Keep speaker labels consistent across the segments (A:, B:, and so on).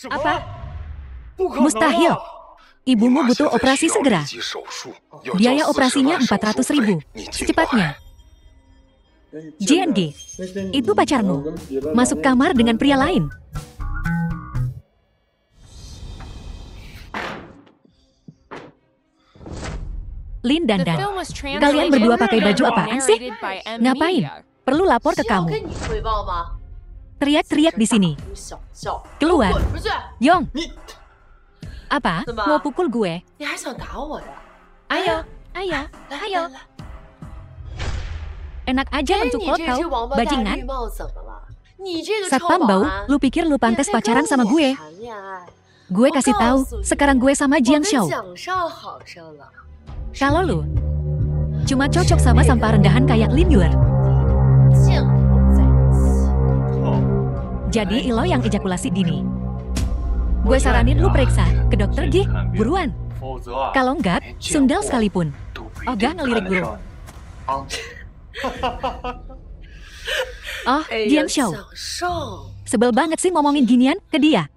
A: Apa? Mustahil. Ibumu butuh operasi segera. Biaya operasinya 400.000. Secepatnya. JNG, itu pacarmu. Masuk kamar dengan pria lain. Lin dan Dan, kalian berdua pakai baju apaan sih? Ngapain? Perlu lapor ke kamu. Teriak-teriak di sini. Keluar. Yong. Apa? Mau pukul gue? Ayo, ayo, ayo. Enak aja mencukol kau, bajingan. Satpam bau, lu pikir lu pantas pacaran sama gue? Gue kasih tahu, sekarang gue sama Jiang Xiao. Kalau lu cuma cocok sama sampah rendahan kayak Lin Yuer. Jadi lo yang ejakulasi dini. Gue saranin lu periksa ke dokter G, buruan. Kalau enggak, sundal sekalipun. Ogah ngelirik guru. Oh, Jiang Xiao. Sebel banget sih ngomongin ginian ke dia.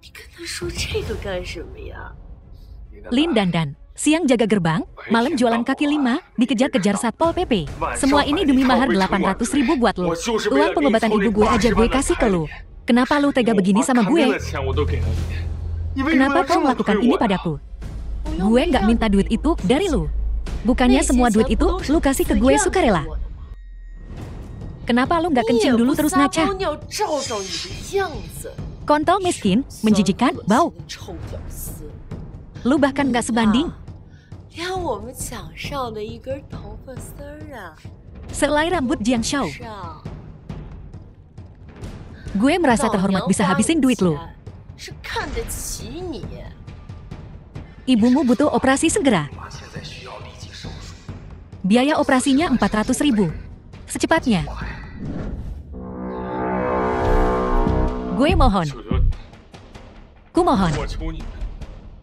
A: Lin dan Dan, siang jaga gerbang, malam jualan kaki lima, dikejar-kejar Satpol PP. Semua ini demi mahar 800.000 buat lu. Uang pengobatan ibu gue aja gue kasih ke lu. Kenapa lu tega begini sama gue? Kenapa kau melakukan ini padaku? Gue nggak minta duit itu dari lu. Bukannya semua duit itu lu kasih ke gue sukarela. Kenapa lu nggak kencing dulu terus ngaca? Kontol miskin, menjijikan, bau. Lu bahkan nggak sebanding. Selai rambut Jiang Xiao. Gue merasa terhormat bisa habisin duit lu. Ibumu butuh operasi segera. Biaya operasinya 400.000. Secepatnya. Gue mohon. Kumohon.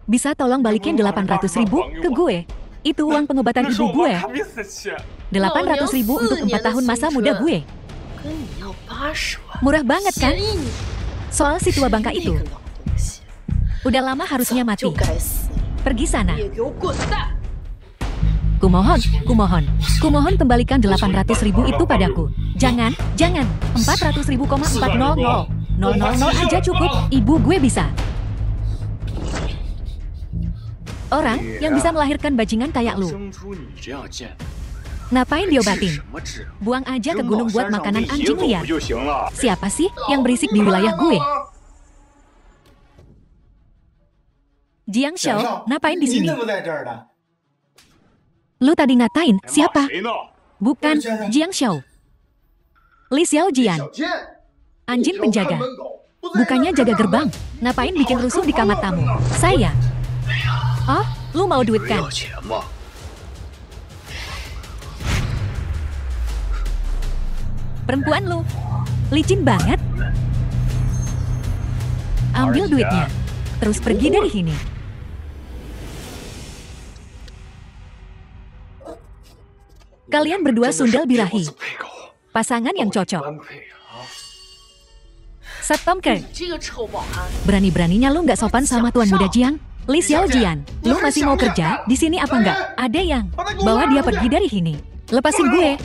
A: Bisa tolong balikin 800.000 ke gue? Itu uang pengobatan ibu gue. 800.000 untuk 4 tahun masa muda gue. Murah banget kan? Soal si tua bangka itu. Udah lama harusnya mati. Pergi sana. Kumohon, kumohon. Kumohon kembalikan 800.000 itu padaku. Jangan, jangan. 400.000,400. 000 aja cukup. Ibu gue bisa. Orang yang bisa melahirkan bajingan kayak lu. Ngapain diobatin? Buang aja ke gunung buat makanan anjing liar. Siapa sih yang berisik di wilayah gue? Jiang Xiao, ngapain di sini? Lu tadi ngatain siapa? Bukan Jiang Xiao. Li Xiao Jian. Anjing penjaga. Bukannya jaga gerbang. Ngapain bikin rusuh di kamar tamu? Saya. Oh, lu mau duit kan? Perempuan lu, licin banget. Ambil duitnya, terus pergi dari sini. Kalian berdua sundal birahi. Pasangan yang cocok. Satpam Ke, berani-beraninya lu nggak sopan sama tuan muda Jiang? Li Xiao Jian, lu masih mau kerja di sini apa enggak? Ada yang bawa dia pergi dari sini. Lepasin gue.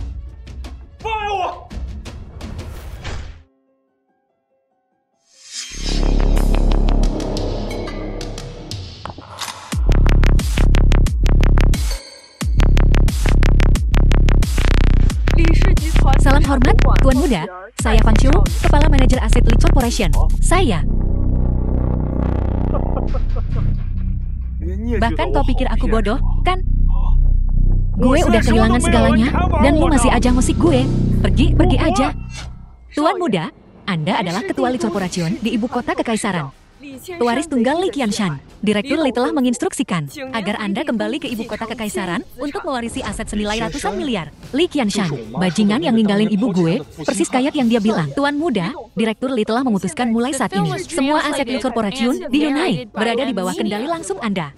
A: Salam hormat, Tuan Muda. Saya Fang Xiu, Kepala Manajer Aset Li Corporation. Saya. Bahkan kau pikir aku bodoh, kan? Gue udah kehilangan segalanya, dan lu masih aja ngusik gue. Pergi aja. Tuan Muda, Anda adalah Ketua Li Corporation di Ibu Kota Kekaisaran. Pewaris tunggal Li Qianshan. Direktur Li telah menginstruksikan agar Anda kembali ke Ibu Kota Kekaisaran untuk mewarisi aset senilai ratusan miliar. Li Qianshan, bajingan yang ninggalin ibu gue, persis kayak yang dia bilang. Tuan Muda, Direktur Li telah memutuskan mulai saat ini, semua aset Li Corporation di Yunhai berada di bawah kendali langsung Anda.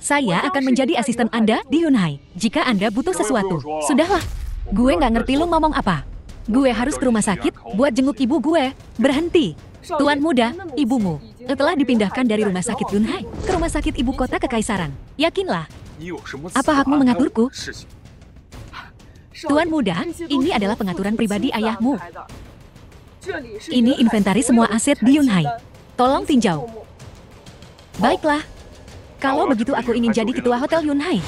A: Saya akan menjadi asisten Anda di Yunhai jika Anda butuh sesuatu. Sudahlah, gue nggak ngerti lu ngomong apa. Gue harus ke rumah sakit buat jenguk ibu gue. Berhenti. Tuan Muda, ibumu telah dipindahkan dari rumah sakit Yunhai ke rumah sakit ibu kota kekaisaran. Yakinlah. Apa hakmu mengaturku? Tuan muda, ini adalah pengaturan pribadi ayahmu. Ini inventaris semua aset di Yunhai. Tolong tinjau. Baiklah. Kalau begitu aku ingin jadi ketua hotel Yunhai.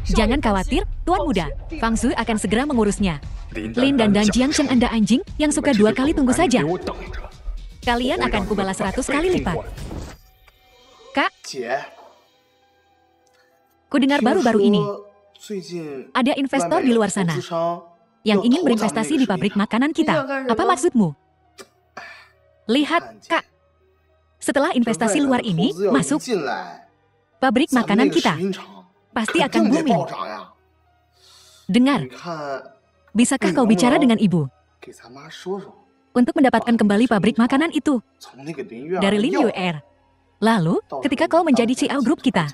A: Jangan khawatir, Tuan muda. Fang Shui akan segera mengurusnya. Lin dan Jiang Chen, Anda anjing yang suka 2 kali, tunggu saja. Kalian akan kubalas 100 kali lipat. Kak, ku dengar baru-baru ini ada investor di luar sana yang ingin berinvestasi di pabrik makanan kita. Apa maksudmu? Lihat, Kak. Setelah investasi luar ini masuk, pabrik makanan kita pasti akan booming. Dengar, bisakah kau bicara dengan ibu untuk mendapatkan kembali pabrik makanan itu dari Lin Yuer? Lalu, ketika kau menjadi CEO grup kita,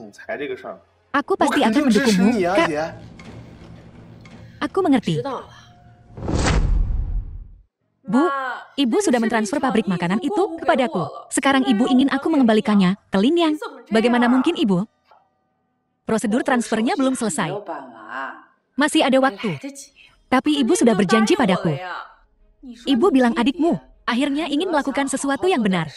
A: aku pasti akan mendukungmu, Kak. Aku mengerti. Bu, ibu sudah mentransfer pabrik makanan itu kepadaku. Sekarang ibu ingin aku mengembalikannya ke Lin Yang. Bagaimana mungkin, ibu? Prosedur transfernya belum selesai. Masih ada waktu. Tapi ibu sudah berjanji padaku. Ibu bilang adikmu akhirnya ingin melakukan sesuatu yang benar.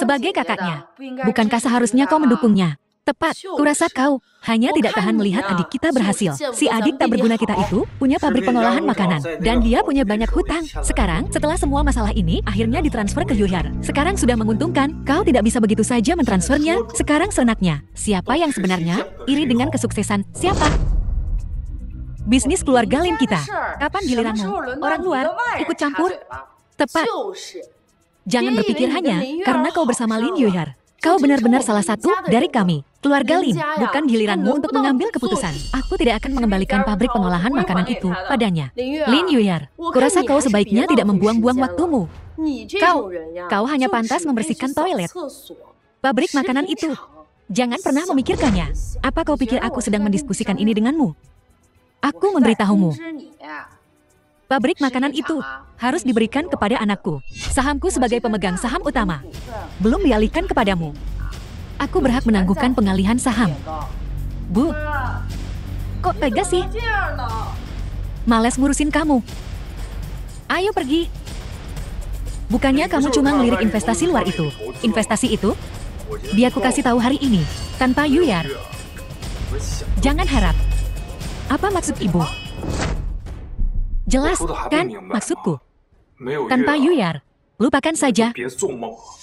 A: Sebagai kakaknya, bukankah seharusnya kau mendukungnya? Tepat, kurasa kau hanya tidak tahan melihat adik kita berhasil. Si adik tak berguna kita itu punya pabrik pengolahan makanan. Dan dia punya banyak hutang. Sekarang, setelah semua masalah ini, akhirnya ditransfer ke Yuhar. Sekarang sudah menguntungkan, kau tidak bisa begitu saja mentransfernya. Sekarang senaknya, siapa yang sebenarnya iri dengan kesuksesan siapa? Bisnis keluarga Lin kita. Kapan giliranmu? Orang luar ikut campur? Tepat. Jangan berpikir hanya karena kau bersama Lin Yuhar. Kau benar-benar salah satu dari kami. Keluarga Lin, bukan giliranmu untuk mengambil keputusan. Aku tidak akan mengembalikan pabrik pengolahan makanan itu padanya. Lin Yuhar, kurasa kau sebaiknya tidak membuang-buang waktumu. Kau hanya pantas membersihkan toilet. Pabrik makanan itu. Jangan pernah memikirkannya. Apa kau pikir aku sedang mendiskusikan ini denganmu? Aku memberitahumu. Pabrik makanan itu harus diberikan kepada anakku. Sahamku sebagai pemegang saham utama belum dialihkan kepadamu. Aku berhak menangguhkan pengalihan saham. Bu, kok tegas sih? Males ngurusin kamu. Ayo pergi. Bukannya kamu cuma ngelirik investasi luar itu. Investasi itu, dia aku kasih tahu hari ini, tanpa Yuhar. Jangan harap. Apa maksud ibu? Jelas, kan, maksudku. Tanpa Yuhar, lupakan saja.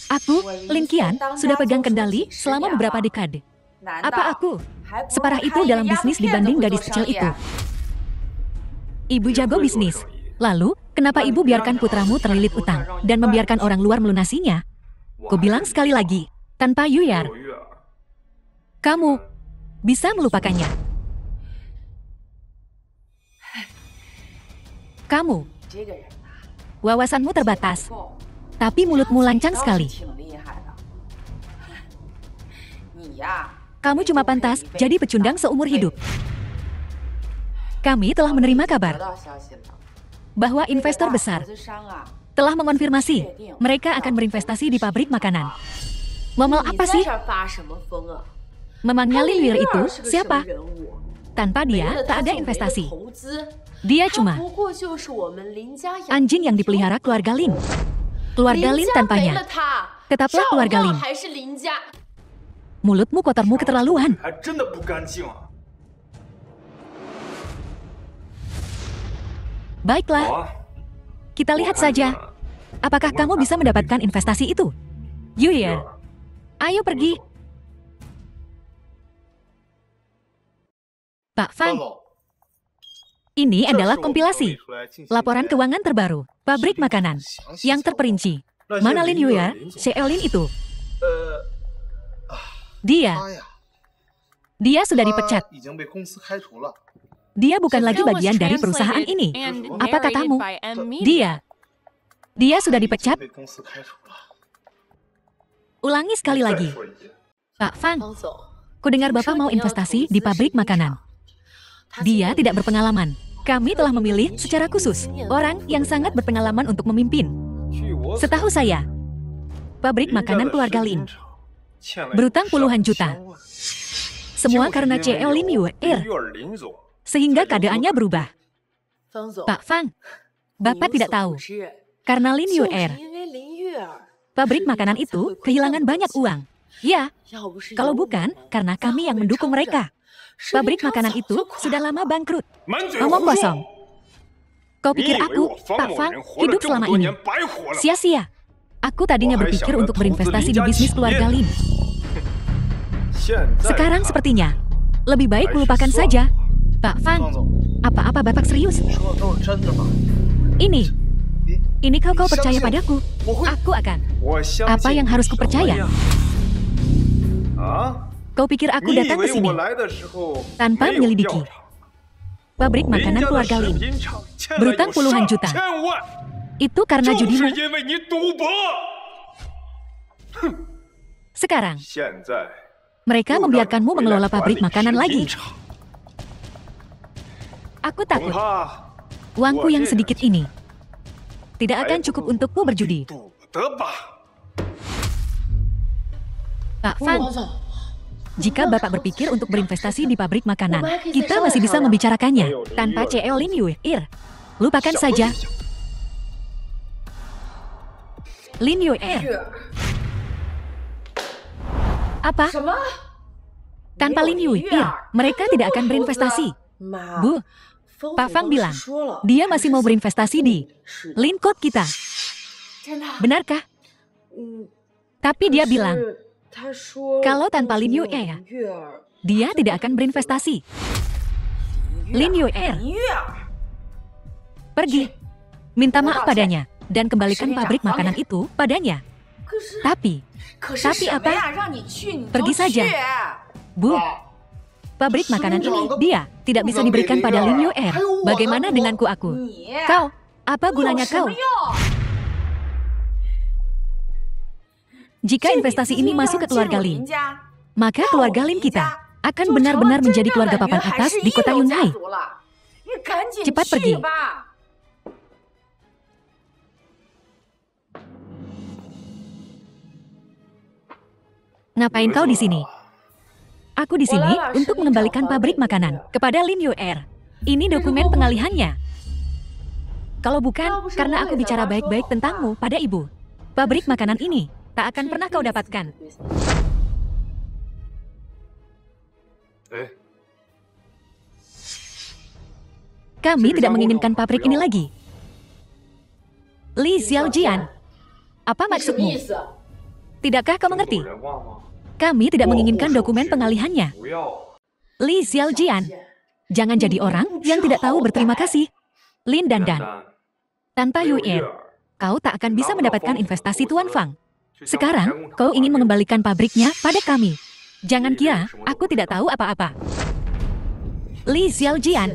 A: Aku, Lin Qian, sudah pegang kendali selama beberapa dekade. Apa aku separah itu dalam bisnis dibanding gadis kecil itu? Ibu jago bisnis. Lalu, kenapa ibu biarkan putramu terlilit utang dan membiarkan orang luar melunasinya? Kubilang sekali lagi, tanpa Yuhar, kamu bisa melupakannya. Kamu, wawasanmu terbatas, tapi mulutmu lancang sekali. Kamu cuma pantas jadi pecundang seumur hidup. Kami telah menerima kabar bahwa investor besar telah mengonfirmasi mereka akan berinvestasi di pabrik makanan. Ngomong apa sih? Memangnya Lin Yuer itu siapa? Tanpa dia, tak ada investasi. Dia cuma anjing yang dipelihara keluarga Lin. Keluarga Lin tanpanya tetaplah keluarga Lin. Mulutmu kotormu keterlaluan. Baiklah, kita lihat saja. Apakah kamu bisa mendapatkan investasi itu? Yuhar, ayo pergi. Pak Fang. Ini adalah kompilasi laporan keuangan terbaru pabrik makanan yang terperinci. Mana Lin Yuer, Sheolin itu? Dia sudah dipecat. Dia bukan lagi bagian dari perusahaan ini. Apa katamu? Dia sudah dipecat? Ulangi sekali lagi. Pak Fang, kudengar Bapak mau investasi di pabrik makanan. Dia tidak berpengalaman. Kami telah memilih secara khusus orang yang sangat berpengalaman untuk memimpin. Setahu saya, pabrik makanan keluarga Lin. Berutang puluhan juta. Semua karena CEO Lin Yuer. Sehingga keadaannya berubah. Pak Fang, Bapak tidak tahu. Karena Lin Yuer, pabrik makanan itu kehilangan banyak uang. Ya, kalau bukan, karena kami yang mendukung mereka. Pabrik makanan itu sudah lama bangkrut. Omong kosong. Kau pikir aku, Pak Fang, hidup selama ini sia-sia? Aku tadinya berpikir untuk berinvestasi di bisnis keluarga Lin. Sekarang sepertinya, lebih baik lupakan saja. Pak Fang, apa-apa Bapak serius? Ini kau percaya padaku. Aku akan. Apa yang harus kupercaya? Kau pikir aku datang ke sini tanpa menyelidiki pabrik makanan keluarga Lin berutang puluhan juta. Itu karena judimu. Sekarang, mereka membiarkanmu mengelola pabrik makanan lagi. Aku takut uangku yang sedikit ini tidak akan cukup untukmu berjudi. Pak Fang, jika Bapak berpikir untuk berinvestasi di pabrik makanan, kita masih bisa membicarakannya tanpa CEO Lin Yuer. Lupakan saja. Lin Yuer. Apa? Tanpa Lin Yuer, mereka tidak akan berinvestasi. Bu, Pak Fang bilang, dia masih mau berinvestasi di Lin Code kita. Benarkah? Tapi dia bilang, kalau tanpa Lin Yuer, dia tidak akan berinvestasi. Lin Yuer, pergi, minta maaf padanya, dan kembalikan pabrik makanan itu padanya. Tapi apa? Pergi saja. Bu, pabrik makanan ini dia tidak bisa diberikan pada Lin Yuer. Bagaimana denganku aku? Kau, apa gunanya kau? Jika investasi ini masuk ke keluarga Lin, maka keluarga Lin kita akan benar-benar menjadi keluarga papan atas di kota Yunhai. Cepat pergi. Ngapain kau di sini? Aku di sini untuk mengembalikan pabrik makanan kepada Lin Yuer. Ini dokumen pengalihannya. Kalau bukan karena aku bicara baik-baik tentangmu pada ibu, pabrik makanan ini tak akan pernah kau dapatkan. Kami tidak menginginkan pabrik ini lagi. Li Xiaojian, apa maksudmu? Tidakkah kau mengerti? Kami tidak menginginkan dokumen pengalihannya. Li Xiaojian, jangan jadi orang yang tidak tahu berterima kasih. Lin Dandan, tanpa Yuer, kau tak akan bisa mendapatkan investasi Tuan Fang. Sekarang, kau ingin mengembalikan pabriknya pada kami. Jangan kira aku tidak tahu apa-apa. Li Xiaojian,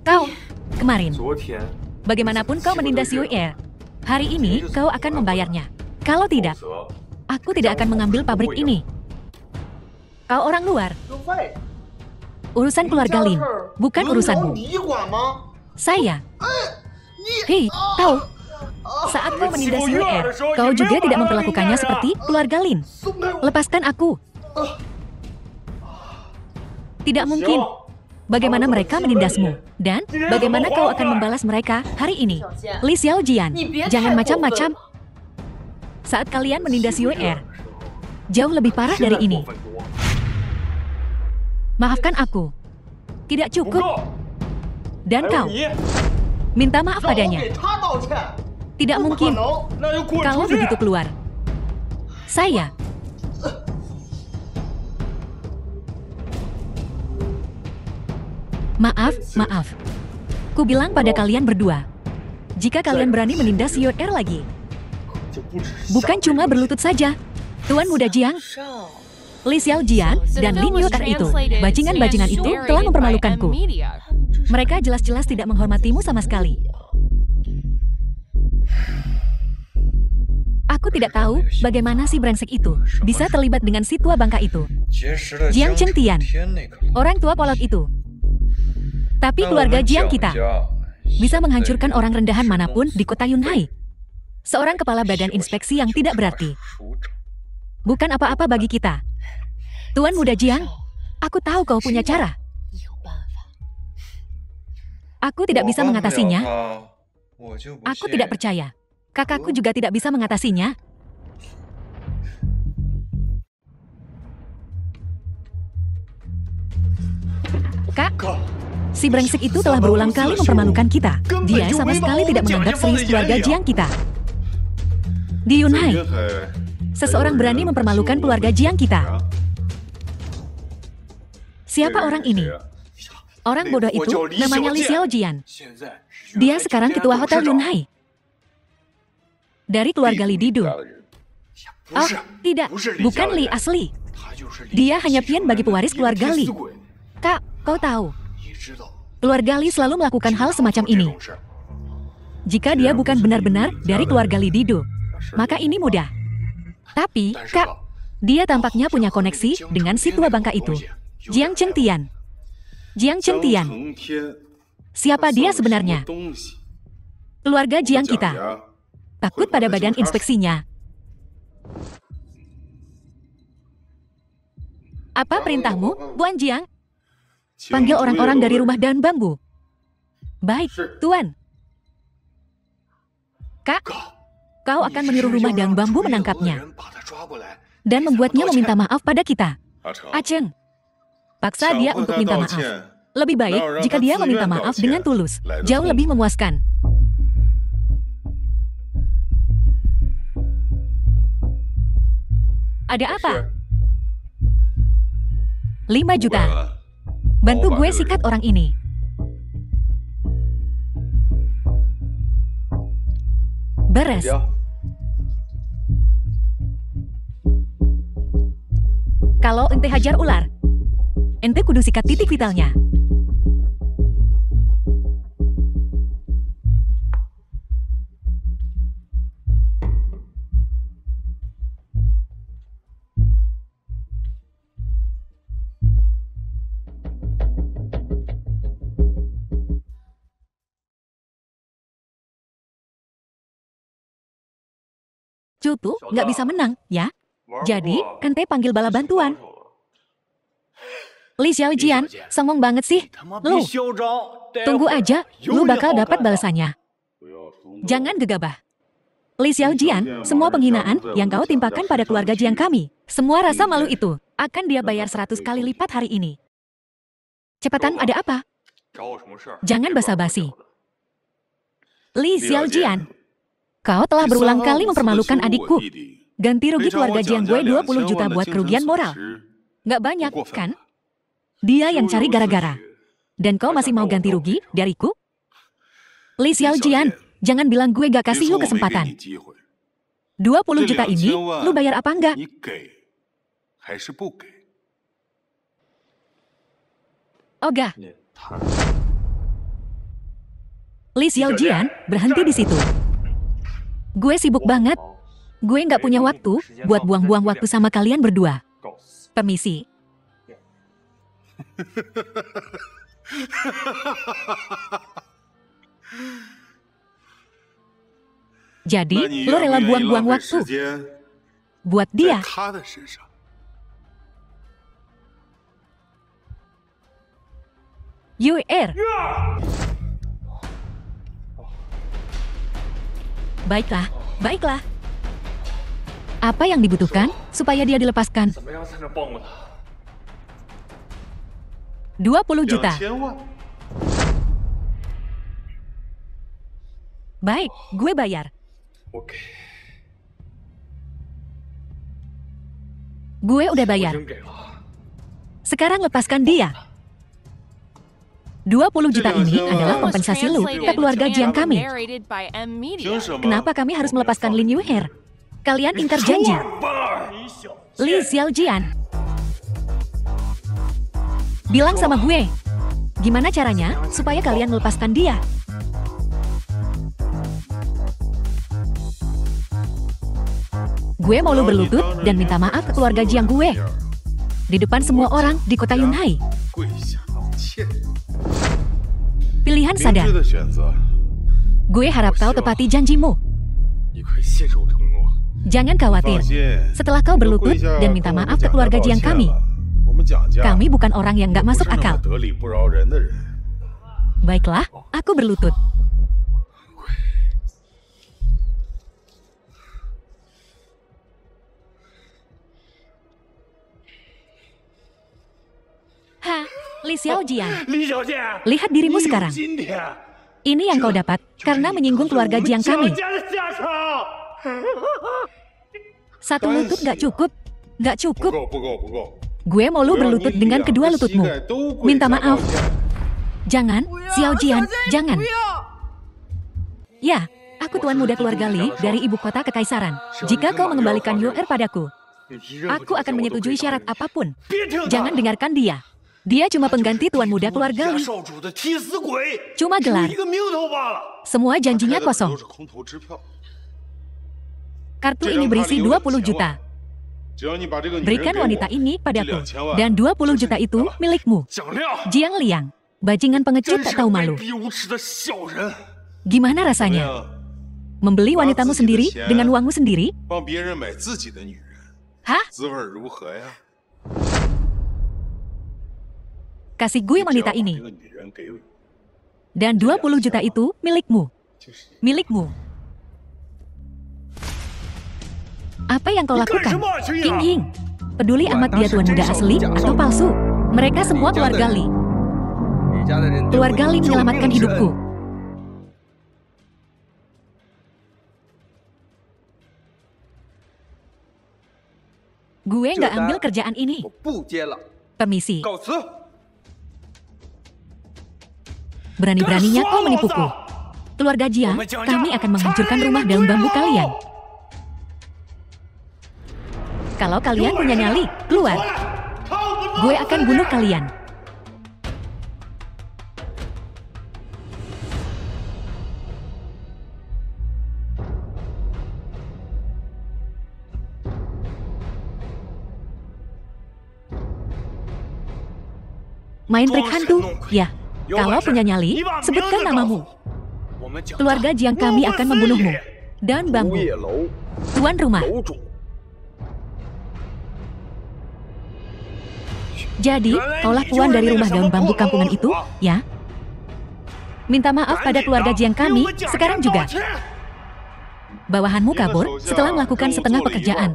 A: kau, kemarin, bagaimanapun kau menindas Yuer, hari ini kau akan membayarnya. Kalau tidak, aku tidak akan mengambil pabrik ini. Kau orang luar. Urusan keluarga Lin, bukan urusanmu. Saya. Hei, tahu, saat kau menindas Yuer, kau juga tidak memperlakukannya seperti keluarga Lin. Lepaskan aku. Tidak mungkin. Bagaimana mereka menindasmu? Dan bagaimana kau akan membalas mereka hari ini? Li Xiaojian, jangan macam-macam. Saat kalian menindas Yuer, jauh lebih parah dari ini. Maafkan aku. Tidak cukup. Dan kau, minta maaf padanya. Tidak mungkin. Kalau begitu keluar. Saya. Maaf. Ku bilang pada kalian berdua, jika kalian berani menindas Yuer lagi, bukan cuma berlutut saja. Tuan Muda Jiang, Li Xiaojian, dan Lin Yuer itu, bajingan-bajingan itu telah mempermalukanku. Mereka jelas-jelas tidak menghormatimu sama sekali. Aku tidak tahu bagaimana si brengsek itu bisa terlibat dengan si tua bangka itu. Jiang Chengtian, orang tua polot itu. Tapi keluarga Jiang kita bisa menghancurkan orang rendahan manapun di kota Yunhai. Seorang kepala badan inspeksi yang tidak berarti. Bukan apa-apa bagi kita. Tuan Muda Jiang, aku tahu kau punya cara. Aku tidak bisa mengatasinya. Aku tidak percaya. Kakakku juga tidak bisa mengatasinya. Kak, si brengsek itu telah berulang kali mempermalukan kita. Dia sama sekali tidak menganggap serius keluarga Jiang kita. Di Yunhai, seseorang berani mempermalukan keluarga Jiang kita. Siapa orang ini? Orang bodoh itu namanya Li Xiaojian. Dia sekarang ketua Hotel Yunhai. Dari keluarga Li Didu. Oh, tidak. Bukan Li asli. Dia hanya pian bagi pewaris keluarga Li. Kak, kau tahu. Keluarga Li selalu melakukan hal semacam ini. Jika dia bukan benar-benar dari keluarga Li Didu, maka ini mudah. Tapi, Kak, dia tampaknya punya koneksi dengan si tua bangka itu. Jiang Chengtian. Jiang Chengtian. Siapa dia sebenarnya? Keluarga Jiang kita. Takut pada badan inspeksinya. Apa perintahmu, Tuan Jiang? Panggil orang-orang dari rumah daun bambu. Baik, Tuan. Kak, kau akan menyuruh rumah daun bambu menangkapnya. Dan membuatnya meminta maaf pada kita. Aceng, paksa dia untuk minta maaf. Lebih baik jika dia meminta maaf dengan tulus. Jauh lebih memuaskan. Ada apa? 5 juta. Bantu gue sikat orang ini. Beres. Kalau ente hajar ular, ente kudu sikat titik vitalnya. Cutu nggak bisa menang, ya? Jadi, ente panggil bala bantuan. Li Xiaojian, songong banget sih. Lu, tunggu aja, lu bakal dapat balasannya. Jangan gegabah. Li Xiaojian, semua penghinaan yang kau timpakan pada keluarga Jiang kami, semua rasa malu itu, akan dia bayar 100 kali lipat hari ini. Cepatan, ada apa? Jangan basa-basi. Li Xiaojian, kau telah berulang kali mempermalukan adikku. Ganti rugi keluarga Jiang gue 20 juta buat kerugian moral. Nggak banyak, kan? Dia yang cari gara-gara. Dan kau masih mau ganti rugi dariku? Li Xiaojian, jangan bilang gue gak kasih lu kesempatan. 20 juta ini, lu bayar apa enggak? Ogah. Li Xiaojian, berhenti di situ. Gue sibuk banget. Gue nggak punya waktu buat buang-buang waktu sama kalian berdua. Permisi. Jadi, lo rela buang-buang waktu buat dia. Yuer. Baiklah, baiklah. Apa yang dibutuhkan supaya dia dilepaskan? 20 juta. Baik, gue bayar. Gue udah bayar. Sekarang lepaskan dia. 20 juta ini adalah kompensasi lu ke keluarga Jiang kami. Kenapa kami harus melepaskan Lin Yuher? Kalian ingkar janji. Li Xiaojian. Bilang sama gue, gimana caranya supaya kalian melepaskan dia? Gue mau lu berlutut dan minta maaf ke keluarga Jiang gue. Di depan semua orang di kota Yunhai. Pilihan sadar. Gue harap kau tepati janjimu. Jangan khawatir. Setelah kau berlutut dan minta maaf ke keluarga Jiang kami bukan orang yang nggak masuk akal. Baiklah, aku berlutut. Ha, Li Xiaojian. Lihat dirimu sekarang. Ini yang kau dapat karena menyinggung keluarga Jiang kami. Satu lutut nggak cukup. Nggak cukup. Gue mau lu berlutut dengan kedua lututmu. Minta maaf. Jangan, Xiaojian, jangan. Ya, aku tuan muda keluarga Li dari ibu kota kekaisaran. Jika kau mengembalikan Yuer padaku, aku akan menyetujui syarat apapun. Jangan dengarkan dia. Dia cuma pengganti tuan muda keluarga Li. Cuma gelar. Semua janjinya kosong. Kartu ini berisi 20 juta. Berikan wanita ini padaku. Dan 20 juta itu milikmu. Jiang Liang, bajingan pengecut tak tahu malu. Gimana rasanya? Membeli wanitamu sendiri dengan uangmu sendiri? Hah? Kasih gue wanita ini. Dan 20 juta itu milikmu. Milikmu. Apa yang kau lakukan? King Ying. Peduli amat dia tuan muda asli atau palsu. Mereka semua keluarga Li. Keluarga Li menyelamatkan hidupku. Gue nggak ambil kerjaan ini. Permisi. Berani-beraninya kau menipuku. Keluarga Jiang, kami akan menghancurkan rumah daun bambu kalian. Kalau kalian punya nyali, keluar. Gue akan bunuh kalian. Main trik hantu? Ya. Kalau punya nyali, sebutkan namamu. Keluarga Jiang kami akan membunuhmu. Dan bambu. Tuan rumah. Jadi, kaulah tuan dari rumah daun bambu kampungan itu, ya? Minta maaf pada keluarga Jiang kami, sekarang juga. Bawahanmu kabur setelah melakukan setengah pekerjaan.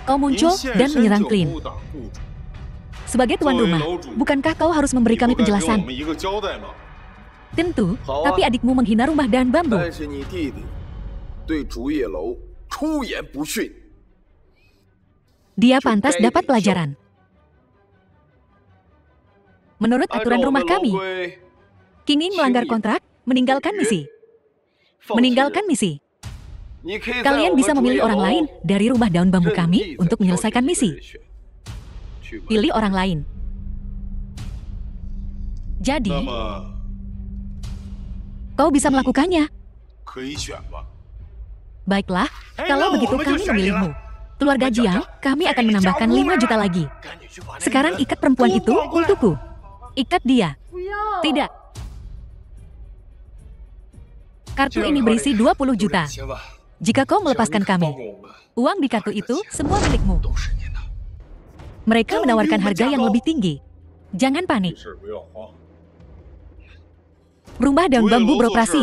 A: Kau muncul dan menyerang Clean. Sebagai tuan rumah, bukankah kau harus memberi kami penjelasan? Tentu, tapi adikmu menghina rumah dan bambu. Dia pantas dapat pelajaran. Menurut aturan rumah kami, King Ying melanggar kontrak, meninggalkan misi. Meninggalkan misi. Kalian bisa memilih orang lain dari rumah daun bambu kami untuk menyelesaikan misi. Pilih orang lain. Jadi, kau bisa melakukannya. Baiklah, kalau begitu kami memilihmu. Keluarga Jiang, kami akan menambahkan 5 juta lagi. Sekarang ikat perempuan itu untukku. Ikat dia. Tidak. Kartu ini berisi 20 juta. Jika kau melepaskan kami, uang di kartu itu semua milikmu. Mereka menawarkan harga yang lebih tinggi. Jangan panik. Rumah daun bambu beroperasi.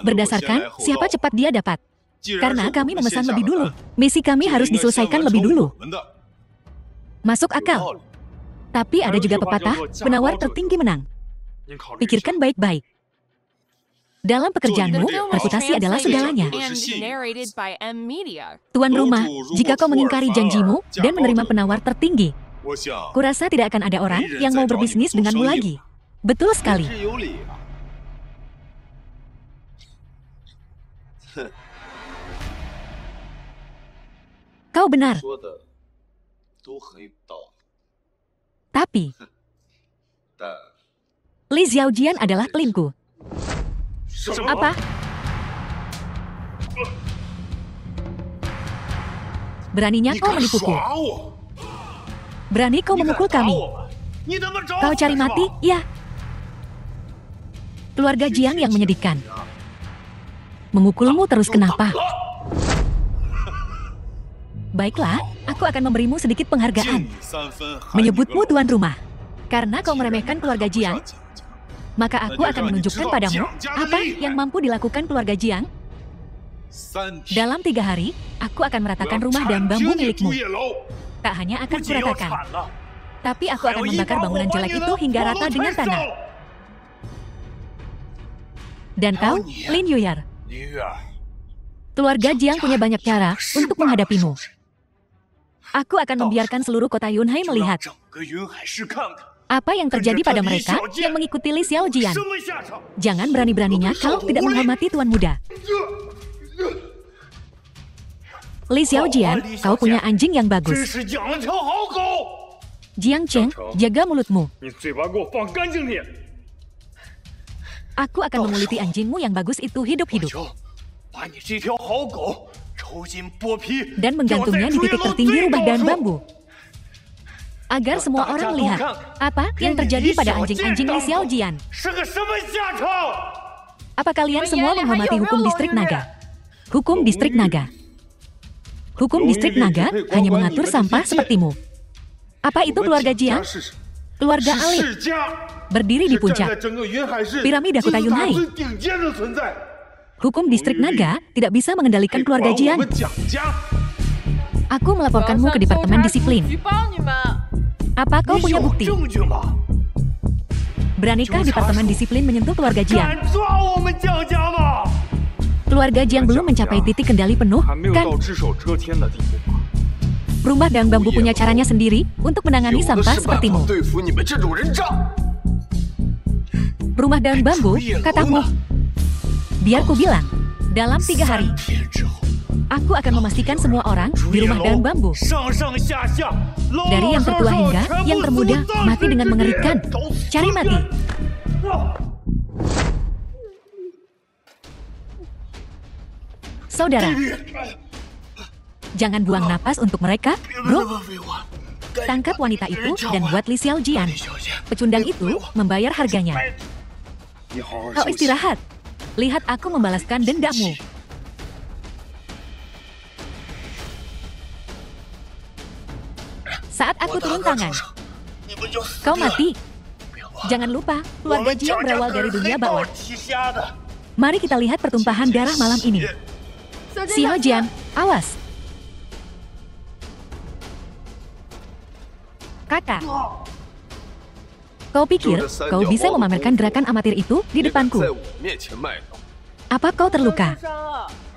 A: Berdasarkan siapa cepat dia dapat. Karena kami memesan lebih dulu. Misi kami harus diselesaikan lebih dulu. Masuk akal. Tapi ada juga pepatah, penawar tertinggi menang. Pikirkan baik-baik. Dalam pekerjaanmu, reputasi adalah segalanya. Tuan rumah, jika kau mengingkari janjimu dan menerima penawar tertinggi, kurasa tidak akan ada orang yang mau berbisnis denganmu lagi. Betul sekali. Kau benar. Tapi, Li Xiaojian adalah klinku. Apa? Beraninya kau menipuku. Berani kau memukul kami. Kau cari mati? Ya. Keluarga Jiang yang menyedihkan. Memukulmu terus kenapa? Baiklah, aku akan memberimu sedikit penghargaan. Menyebutmu tuan rumah. Karena kau meremehkan keluarga Jiang, maka aku akan menunjukkan padamu apa yang mampu dilakukan keluarga Jiang. Dalam 3 hari, aku akan meratakan rumah dan bambu milikmu. Tak hanya akan kuratakan, tapi aku akan membakar bangunan jelek itu hingga rata dengan tanah. Dan kau, Lin Yuyar. Keluarga Jiang punya banyak cara untuk menghadapimu. Aku akan membiarkan seluruh kota Yunhai melihat apa yang terjadi pada mereka yang mengikuti Li Xiaojian. Jangan berani-beraninya kau tidak menghormati tuan muda. Li Xiaojian, kau punya anjing yang bagus. Jiang Cheng, jaga mulutmu. Aku akan menguliti anjingmu yang bagus itu hidup-hidup. Dan menggantungnya di titik tertinggi rubah dan bambu. Agar semua orang lihat apa yang terjadi pada anjing-anjing Li Xiaojian. Apa kalian semua menghormati hukum distrik naga? Hukum distrik naga. Hukum distrik naga hanya mengatur sampah sepertimu. Apa itu keluarga Jiang? Keluarga Alif. Berdiri di puncak piramida kota Yunhai. Hukum distrik naga tidak bisa mengendalikan keluarga Jiang. Aku melaporkanmu ke Departemen Disiplin. Apa kau punya bukti? Beranikah Departemen Disiplin menyentuh keluarga Jiang? Keluarga Jiang belum mencapai titik kendali penuh, kan? Rumah dan bambu punya caranya sendiri untuk menangani sampah sepertimu. Rumah dan bambu, katamu. Biar ku bilang, dalam 3 hari, aku akan memastikan semua orang di rumah dan bambu. Dari yang tertua hingga yang termuda, mati dengan mengerikan. Cari mati. Saudara, jangan buang napas untuk mereka, bro. Tangkap wanita itu dan buat Li Xiaojian. Pecundang itu membayar harganya. Kau istirahat. Lihat aku membalaskan dendammu. Saat aku turun tangan, kau mati. Jangan lupa, keluarga Jiang berawal dari dunia bawah. Mari kita lihat pertumpahan darah malam ini. Xiaojian, awas. Kakak, kau pikir kau bisa memamerkan gerakan amatir itu di depanku? Apa kau terluka?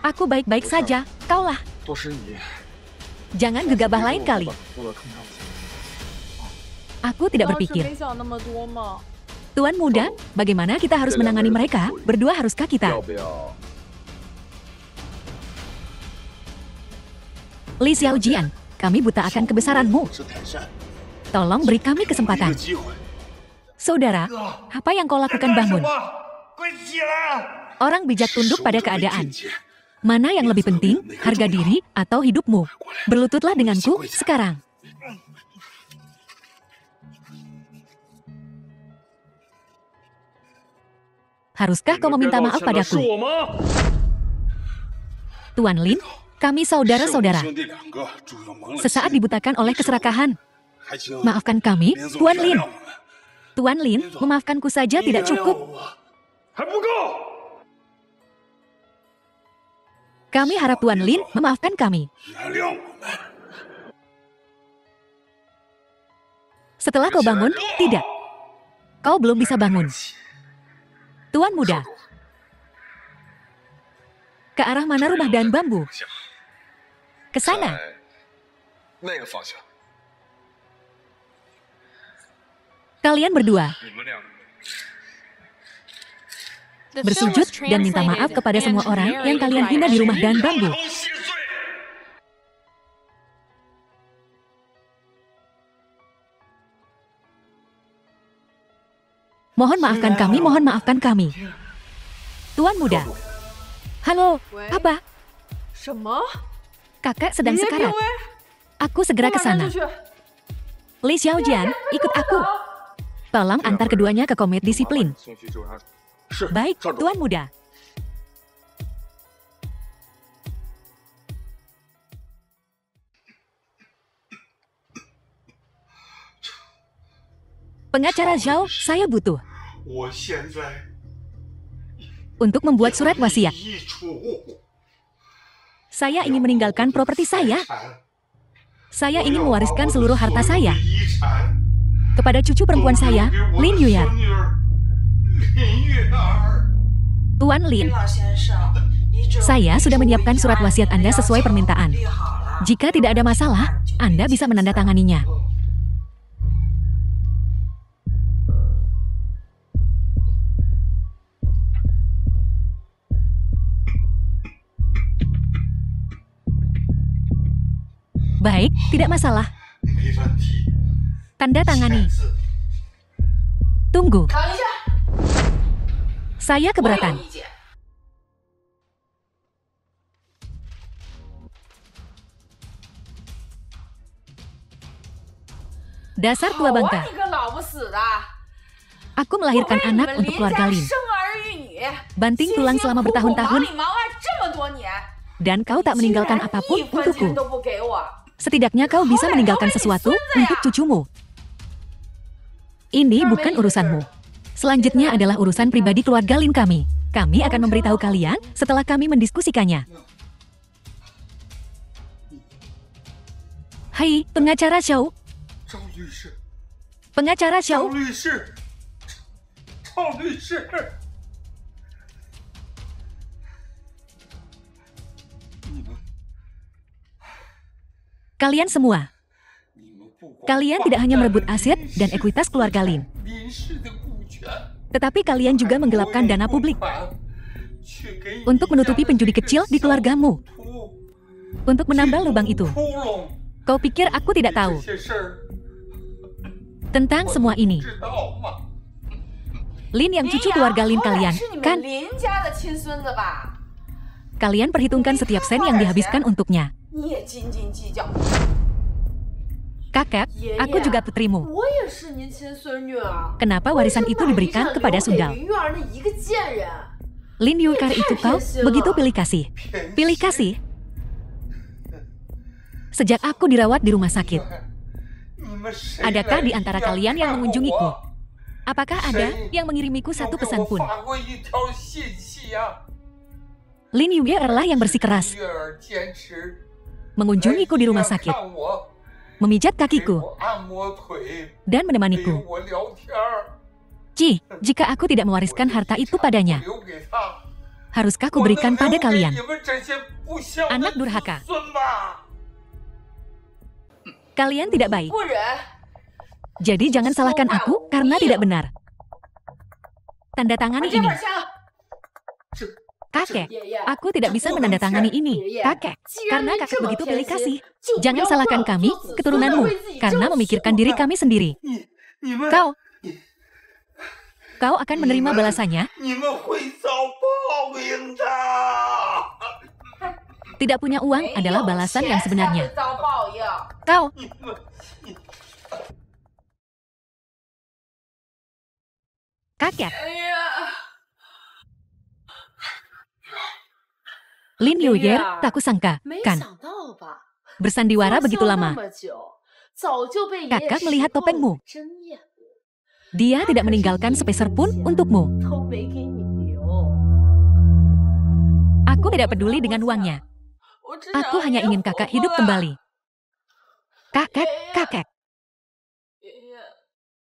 A: Aku baik-baik saja, kaulah. Jangan gegabah lain kali. Aku tidak berpikir. Tuan muda, bagaimana kita harus menangani mereka? Berdua haruskah kita? Li Xiaojian, kami buta akan kebesaranmu. Tolong beri kami kesempatan. Saudara, apa yang kau lakukan bangun? Orang bijak tunduk pada keadaan. Mana yang lebih penting, harga diri atau hidupmu? Berlututlah denganku sekarang. Haruskah kau meminta maaf padaku? Tuan Lin, kami saudara-saudara. Sesaat dibutakan oleh keserakahan. Maafkan kami, Tuan Lin. Tuan Lin, memaafkanku saja tidak cukup. Kami harap Tuan Lin memaafkan kami. Setelah kau bangun, tidak. Kau belum bisa bangun. Tuan muda. Ke arah mana rumah dan bambu? Ke sana. Kalian berdua bersujud dan minta maaf kepada semua orang yang kalian hina di rumah dan bambu. Mohon maafkan kami, mohon maafkan kami. Tuan muda. Halo, apa? Kakak sedang sekarat. Aku segera ke sana. Li Xiaojian, ikut aku. Tolong antar keduanya ke komite disiplin. Baik, Tuan muda. Pengacara Zhao, saya butuh untuk membuat surat wasiat. Saya ingin meninggalkan properti saya. Saya ingin mewariskan seluruh harta saya kepada cucu perempuan saya, Lin Yuer. Tuan Lin, saya sudah menyiapkan surat wasiat Anda sesuai permintaan. Jika tidak ada masalah, Anda bisa menandatanganinya. Baik, tidak masalah. Tanda tangani. Tunggu. Saya keberatan. Dasar tua bangka. Aku melahirkan anak untuk keluarga Lin. Banting tulang selama bertahun-tahun. Dan kau tak meninggalkan apapun untukku. Setidaknya kau bisa meninggalkan sesuatu untuk cucumu. Ini bukan urusanmu. Selanjutnya adalah urusan pribadi keluarga Lin kami. Kami akan memberitahu kalian setelah kami mendiskusikannya. Hai, pengacara Zhao. Pengacara Zhao. Kalian semua. Kalian tidak hanya merebut aset dan ekuitas keluarga Lin, tetapi kalian juga menggelapkan dana publik untuk menutupi penjudi kecil di keluargamu. Untuk menambal lubang itu, kau pikir aku tidak tahu tentang semua ini? Lin yang cucu keluarga Lin kalian, kan? Kalian perhitungkan setiap sen yang dihabiskan untuknya. Kakek, aku juga putrimu. Kenapa warisan itu diberikan kepada Sundal? Lin Yuer itu kau begitu pilih kasih. Pilih kasih? Sejak aku dirawat di rumah sakit, adakah di antara kalian yang mengunjungiku? Apakah ada yang mengirimiku satu pesan pun? Lin Yuer lah yang bersikeras mengunjungiku di rumah sakit, memijat kakiku, dan menemaniku. Jika aku tidak mewariskan harta itu padanya, haruskah kuberikan pada kalian? Anak durhaka. Kalian tidak baik. Jadi jangan salahkan aku karena tidak benar. Tanda tangani ini. Kakek, aku tidak bisa menandatangani ini, kakek. Karena kakek begitu pilih kasih. Jangan salahkan kami, keturunanmu, karena memikirkan diri kami sendiri. Kau akan menerima balasannya. Tidak punya uang adalah balasan yang sebenarnya. Kau. Kakek. Lin Yuer, tak kusangka, kan? Bersandiwara begitu lama. Kakak melihat topengmu. Dia tidak meninggalkan sepeser pun untukmu. Aku tidak peduli dengan uangnya. Aku hanya ingin kakak hidup kembali. Kakek.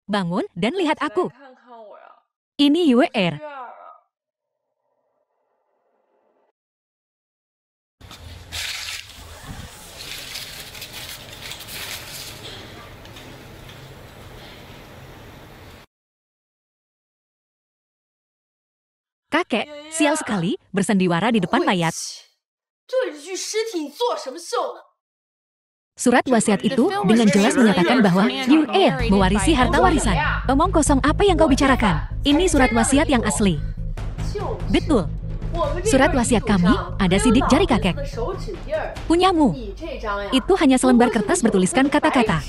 A: Bangun dan lihat aku. Ini Yuer. Kakek, sial sekali, bersandiwara di depan mayat. Surat wasiat itu dengan jelas menyatakan bahwa Yuer mewarisi harta warisan. Omong kosong apa yang kau bicarakan? Ini surat wasiat yang asli. Betul. Surat wasiat kami ada sidik jari kakek. Punyamu. Itu hanya selembar kertas bertuliskan kata-kata.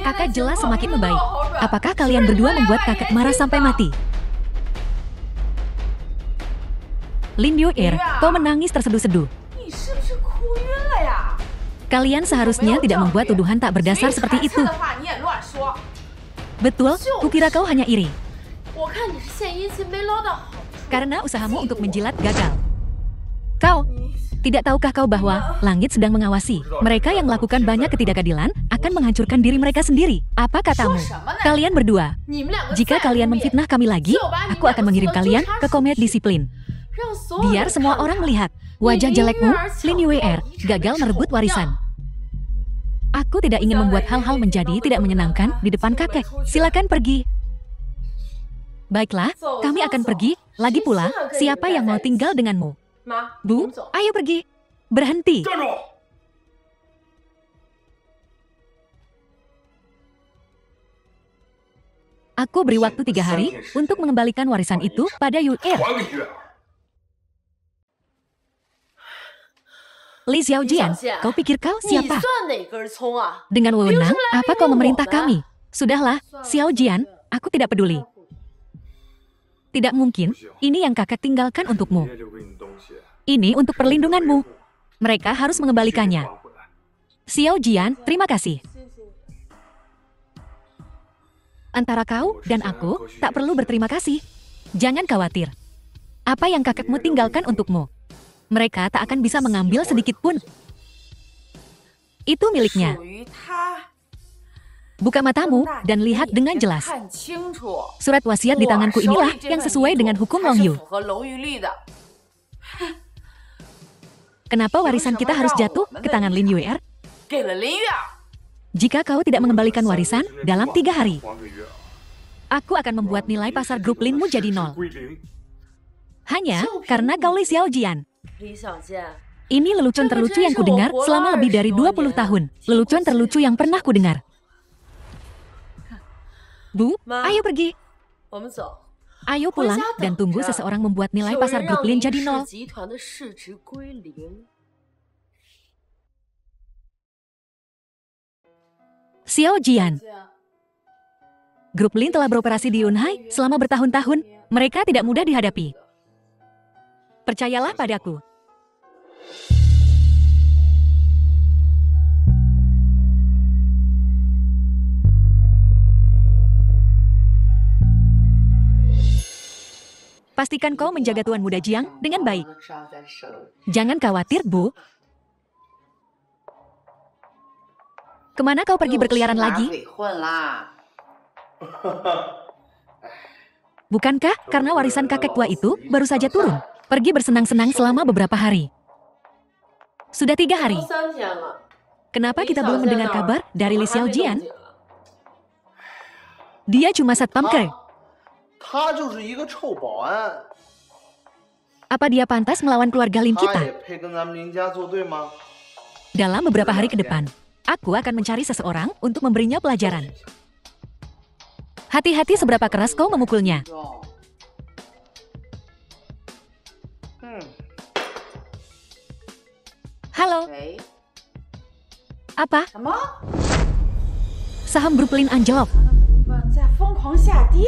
A: Kakak jelas semakin membaik. Apakah kalian berdua membuat kakek marah sampai mati? Lin Yuer, kau menangis terseduh-seduh. Kalian seharusnya tidak membuat tuduhan tak berdasar seperti itu. Betul, kukira kau hanya iri.
B: 我看你是献殷勤没捞到好处。
A: Karena usahamu untuk menjilat gagal. Kau, tidak tahukah kau bahwa langit sedang mengawasi? Mereka yang melakukan banyak ketidakadilan akan menghancurkan diri mereka sendiri. Apa katamu? Kalian berdua,
B: 你们两个
A: jika
B: 再
A: kalian
B: 不
A: memfitnah kami lagi, aku akan mengirim kalian ke komet disiplin.
B: 让所有人
A: Biar semua
B: 看
A: orang
B: 看
A: melihat wajah jelekmu, Lin Yuer, gagal merebut warisan. Aku tidak ingin membuat hal-hal menjadi tidak menyenangkan di depan kakek. Silakan pergi. Baiklah, kami akan pergi. Lagi pula, siapa yang mau tinggal denganmu?
B: 妈，
A: Bu, ayo pergi. Berhenti.
C: 站住！
A: Aku beri waktu 3 hari untuk mengembalikan warisan itu pada Yuer.
C: 还给月儿。
A: Li Xiaojian,
B: 李小姐
A: kau pikir kau
B: 你
A: siapa?
B: 算哪根葱啊？
A: Dengan wewenang,
B: Biar
A: apa kau memerintah kami? Sudahlah, Xiaojian, aku tidak peduli. Tidak mungkin, ini yang kakak tinggalkan untukmu.
C: 爷留给你东西，
A: Ini untuk perlindunganmu. Mereka harus mengembalikannya.
C: 还回来。
A: Xiaojian, terima kasih. Antara kau dan aku tak perlu berterima kasih. Jangan khawatir. Apa yang kakekmu tinggalkan untukmu? Mereka tak akan bisa mengambil sedikit pun. Itu miliknya.
B: 属于他。
A: Buka matamu dan lihat dengan jelas.
B: 看清楚。
A: Surat wasiat di tanganku inilah yang sesuai dengan hukum Long Yu.
B: 符合龙玉律的。
A: Kenapa warisan kita harus jatuh ke tangan Lin Yuer?
B: 给了林月儿。
A: Jika kau tidak mengembalikan warisan dalam 3 hari,
C: 还给月儿。
A: aku akan membuat nilai pasar grup Linmu jadi 0.
C: 归零。
A: Hanya karena kau Li Xiaojian.
B: 李小姐，
A: Ini lelucon terlucu yang kudengar selama lebih dari 20 tahun. Lelucon terlucu yang pernah kudengar. Bu, ayo pergi.
B: 我们走。
A: Ayo pulang dan tunggu seseorang membuat nilai
B: 有
A: pasar
B: 人
A: grup
B: 让
A: Lin
B: 林
A: jadi 0.
B: 氏集团的市值归零。
A: Xiaojian, grup Lin telah beroperasi di Yunhai selama bertahun-tahun. Mereka tidak mudah dihadapi. Percayalah padaku. Pastikan kau menjaga Tuan Muda Jiang dengan baik. Jangan khawatir, Bu. Kemana kau pergi berkeliaran lagi? Bukankah karena warisan kakek tua itu baru saja turun? Pergi bersenang-senang selama beberapa hari. Sudah 3 hari.
B: 3天了。
A: Kenapa kita belum mendengar kabar dari Li Xiaojian? Dia cuma satpam Ke.
D: 他就是一个臭保安，
A: Apa dia pantas melawan keluarga Lin
D: 他
A: kita?
D: 也配跟咱们林家作对吗？
A: Dalam beberapa hari ke depan, aku akan mencari seseorang untuk memberinya pelajaran. Hati-hati seberapa keras kau memukulnya.
D: 哦，嗯，
A: Halo,
B: 喂，
A: apa?
B: 什么？
A: Saham Brooklyn anjlok.
B: 在疯狂下跌？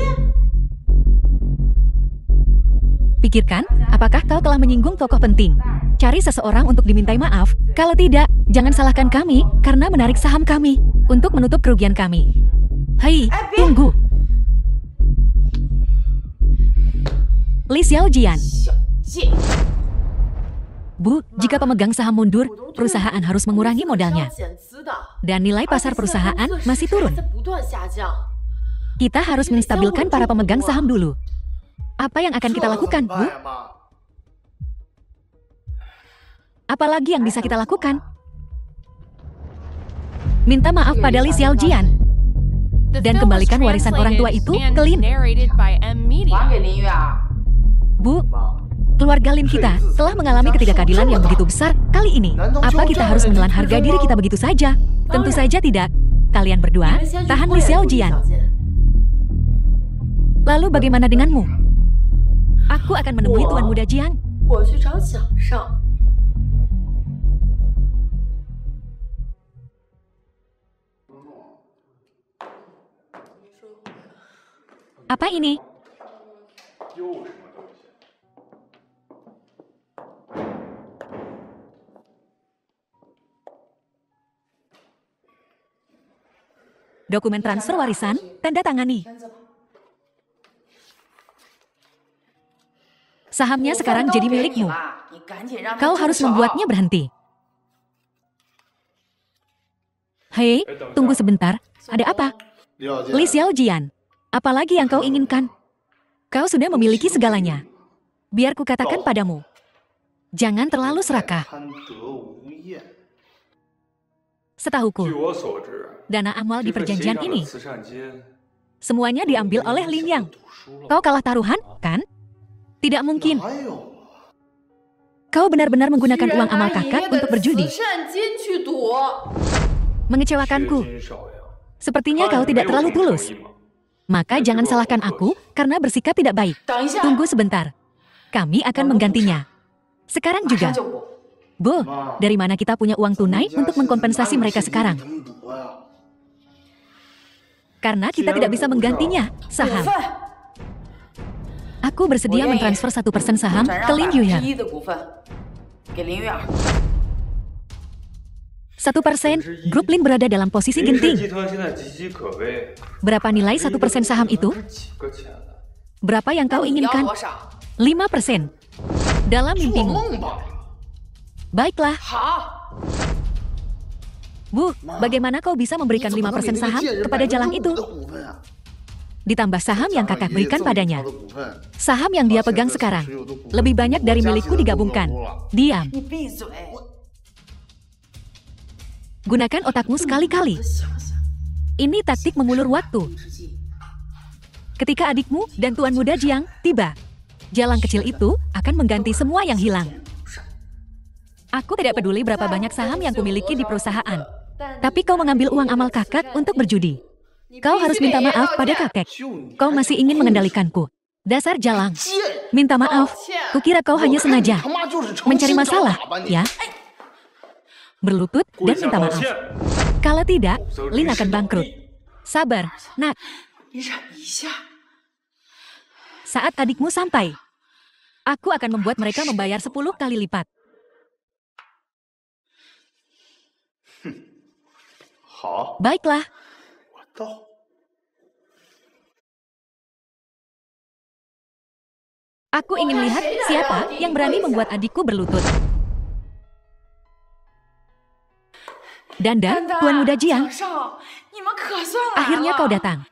A: Pikirkan, apakah kau telah menyinggung tokoh penting? Cari seseorang untuk dimintai maaf. Kalau tidak, jangan salahkan kami karena menarik saham kami untuk menutup kerugian kami. Hei, tunggu. Li Xiaojian.
B: 小贱！
A: Bu, jika pemegang saham mundur, perusahaan harus mengurangi modalnya.
B: 减资的，
A: Dan nilai pasar perusahaan masih turun.
B: 在不断下降。
A: Kita harus menstabilkan para pemegang saham dulu. Apa yang akan kita lakukan, Bu?
D: 这怎么办呀妈
A: Apalagi yang bisa kita lakukan? Minta maaf pada Li Xiaojian. Dan kembalikan warisan orang tua itu ke Lin.
B: 还给林月儿。
A: Bu,
D: 妈，
A: keluarga Lin kita telah mengalami ketidakadilan yang begitu besar kali ini. Apa kita harus menelan harga diri kita begitu saja? Tentu saja tidak. Kalian berdua,
B: 你们先去
A: tahan
B: 会
A: Li
B: 李
A: Xiaojian.
B: 小姐
A: Lalu bagaimana denganmu? Aku akan menemui Tuan Muda Jiang.
B: 我去找蒋尚。
A: Apa ini?
C: 又什么东西？
A: Li Dokumen transfer warisan, tanda tangani. Sahamnya sekarang jadi milikmu. Kau harus membuatnya berhenti. Hei, tunggu sebentar. Ada apa? Li Xiaojian, apalagi yang kau inginkan? Kau sudah memiliki segalanya. Biar kukatakan padamu. Jangan terlalu serakah. Setahuku, dana amal di perjanjian ini, semuanya diambil oleh Lin Yang. Kau kalah taruhan, kan? Tidak mungkin. Kau benar-benar menggunakan uang amal kakak untuk berjudi. Mengecewakanku. Sepertinya kau tidak terlalu tulus. Maka jangan salahkan aku karena bersikap tidak baik. Tunggu sebentar. Kami akan menggantinya. Sekarang juga. Bu, dari mana kita punya uang tunai untuk mengkompensasi mereka sekarang? Karena kita tidak bisa menggantinya, saham. Aku bersedia mentransfer 1% saham ke Lin Yuya. 1%, grup Lin berada dalam posisi genting. Berapa nilai 1% saham itu? Berapa yang kau inginkan? 5%. Dalam mimpimu. Baiklah. Bu, bagaimana kau bisa memberikan 5% saham kepada jalang itu? Ditambah saham yang kakak berikan padanya. Saham yang dia pegang sekarang. Lebih banyak dari milikku digabungkan. Diam. Gunakan otakmu sekali-kali. Ini taktik mengulur waktu. Ketika adikmu dan Tuan Muda Jiang tiba, jalang kecil itu akan mengganti semua yang hilang. Aku tidak peduli berapa banyak saham yang kumiliki di perusahaan. Tapi kau mengambil uang amal kakak untuk berjudi. Kau harus minta maaf pada kakek. Kau masih ingin mengendalikanku. Dasar jalang. Minta maaf. Kukira kau hanya sengaja mencari masalah, ya? Berlutut dan minta maaf. Kalau tidak, Lin akan bangkrut. Sabar, nak. Saat adikmu sampai, aku akan membuat mereka membayar 10 kali lipat. Baiklah. Aku ingin lihat siapa yang berani membuat adikku berlutut. Dandan, Tuan Muda Jiang. Akhirnya kau datang.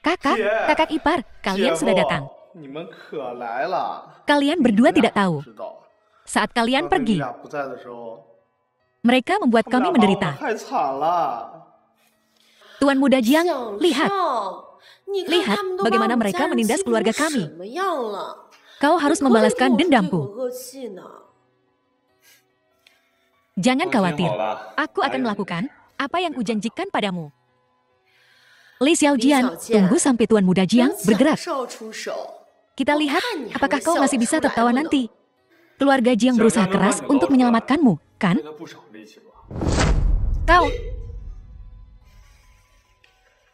A: Kakak ipar, kalian sudah datang. Kalian berdua tidak tahu. Saat kalian pergi, mereka membuat kami menderita. Tuan Muda Jiang, lihat. Lihat bagaimana mereka menindas keluarga kami. Kau harus membalaskan dendamku. Jangan khawatir, aku akan melakukan apa yang kujanjikan padamu. Li Xiaojian, tunggu sampai Tuan Muda Jiang bergerak. Kita lihat apakah kau masih bisa tertawa nanti. Keluarga Jiang berusaha keras untuk menyelamatkanmu, kan? Kau.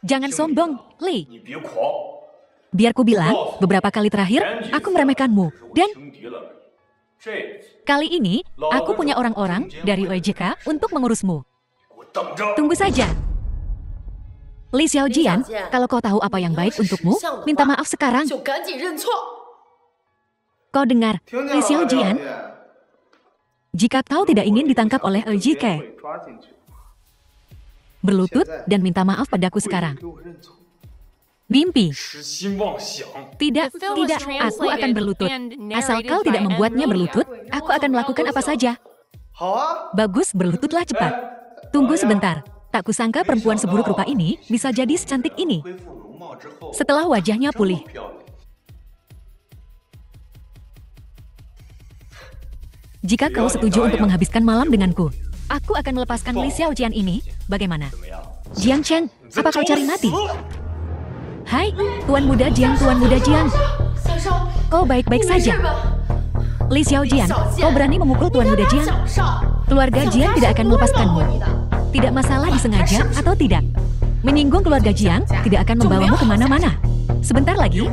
A: Jangan sombong, Li. Biar ku bilang, beberapa kali terakhir, aku meremehkanmu. Dan kali ini, aku punya orang-orang dari OJK untuk mengurusmu. Tunggu saja. Li Xiaojian, kalau kau tahu apa yang baik untukmu, minta maaf sekarang. Kau dengar, Li Xiaojian? Jika kau tidak ingin ditangkap oleh OJK, berlutut dan minta maaf padaku sekarang. Mimpi. Tidak, aku akan berlutut. Asal kau tidak membuatnya berlutut, aku akan melakukan apa saja. Bagus, berlututlah cepat. Tunggu sebentar. Tak kusangka perempuan seburuk rupa ini bisa jadi secantik ini. Setelah wajahnya pulih. Jika kau setuju untuk menghabiskan malam denganku, aku akan melepaskan Li Xiaojian ini. Bagaimana? Jiang Cheng, apa kau cari mati? Hai, Tuan Muda Jiang, Tuan Muda Jiang. Kau baik-baik saja. Li Xiaojian, kau berani memukul Tuan Muda Jiang? Keluarga Jiang tidak akan melepaskanmu. Tidak masalah disengaja atau tidak. Menyinggung keluarga Jiang tidak akan membawamu kemana-mana. Sebentar lagi,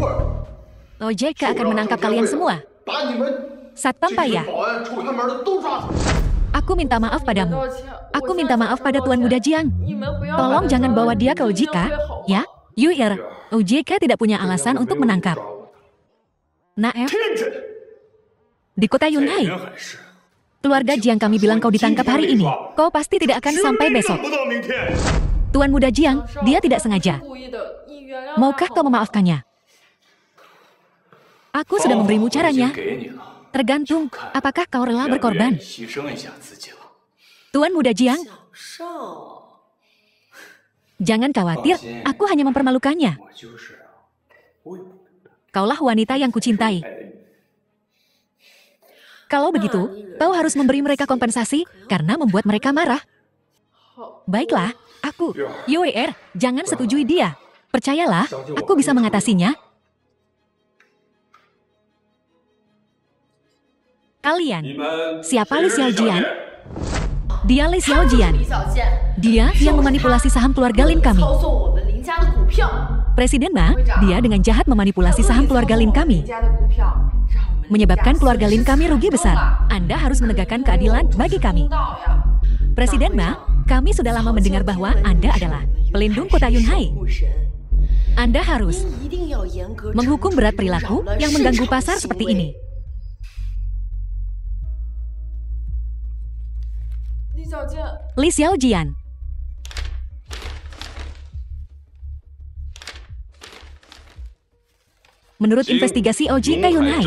A: OJK akan menangkap kalian semua. Satpam payah. Aku Aku minta maaf padamu. Aku minta maaf pada Tuan Muda Jiang. Tolong jangan bawa dia ke OJK, ya? Yu'er, OJK tidak punya alasan untuk menangkap Naef di kota Yunhai. Keluarga Jiang kami bilang kau ditangkap hari ini. Kau pasti tidak akan sampai besok. Tuan Muda Jiang, dia tidak sengaja. Maukah kau memaafkannya? Aku sudah memberimu caranya. Tergantung, apakah kau rela berkorban? Tuan Muda Jiang, jangan khawatir, aku hanya mempermalukannya. Kaulah wanita yang kucintai. Kalau begitu, kau harus memberi mereka kompensasi karena membuat mereka marah. Baiklah, aku, Yu'er, jangan setujui dia. Percayalah, aku bisa mengatasinya. Kalian, siapa Li Xiaojian? Dia Li Xiaojian. Dia yang memanipulasi saham keluarga Lin kami. Presiden Ma, dia dengan jahat memanipulasi saham keluarga Lin kami. Menyebabkan keluarga Lin kami rugi besar. Anda harus menegakkan keadilan bagi kami. Presiden Ma, kami sudah lama mendengar bahwa Anda adalah pelindung kota Yunhai. Anda harus menghukum berat perilaku yang mengganggu pasar seperti ini. Li Xiaojian. Menurut investigasi OJK Yunhai,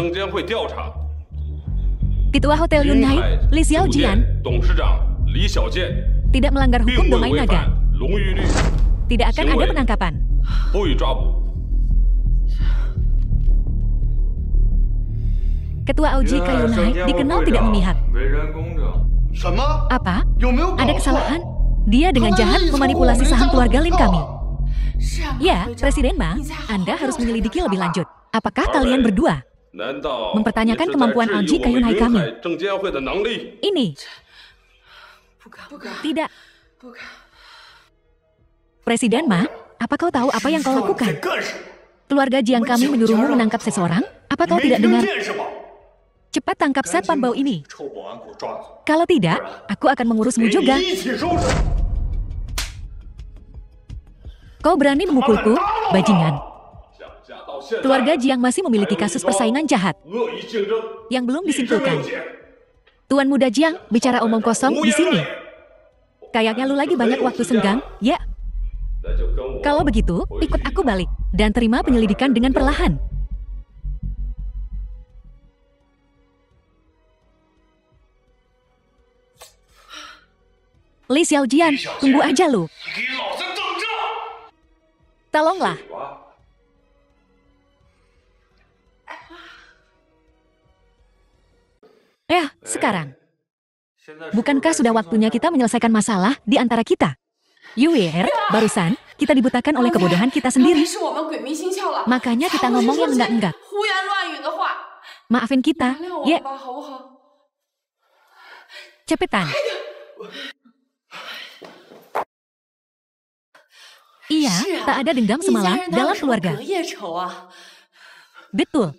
A: Ketua Hotel Yunhai, Li Xiaojian, tidak melanggar hukum domain naga. Tidak akan ada penangkapan. Ketua OJK Yunhai dikenal tidak memihak. Apa? Ada kesalahan? Dia dengan jahat memanipulasi saham keluarga Lin kami. Ya, Presiden Ma, Anda harus menyelidiki lebih lanjut. Apakah kalian berdua mempertanyakan kemampuan OJK Yunhai kami? Ini. Tidak. Presiden Ma, apa kau tahu apa yang kau lakukan? Keluarga Jiang kami menyuruhmu menangkap seseorang? Apa kau tidak dengar? Cepat tangkap satpam bau ini. Kalau tidak, aku akan mengurusmu juga. Kau berani memukulku, bajingan. Keluarga Jiang masih memiliki kasus persaingan jahat yang belum disimpulkan. Tuan Muda Jiang, bicara omong kosong di sini. Kayaknya lu lagi banyak waktu senggang, ya? Kalau begitu, ikut aku balik dan terima penyelidikan dengan perlahan. Li Xiaojian, tunggu aja lu. Tolonglah. Ya, sekarang. Bukankah sudah waktunya kita menyelesaikan masalah di antara kita? Yu'er, barusan kita dibutakan oleh kebodohan kita sendiri. Makanya kita ngomong yang enggak-enggak. Maafin kita, ya. Cepetan. Iya, tak ada dendam semalam dalam keluarga. Betul.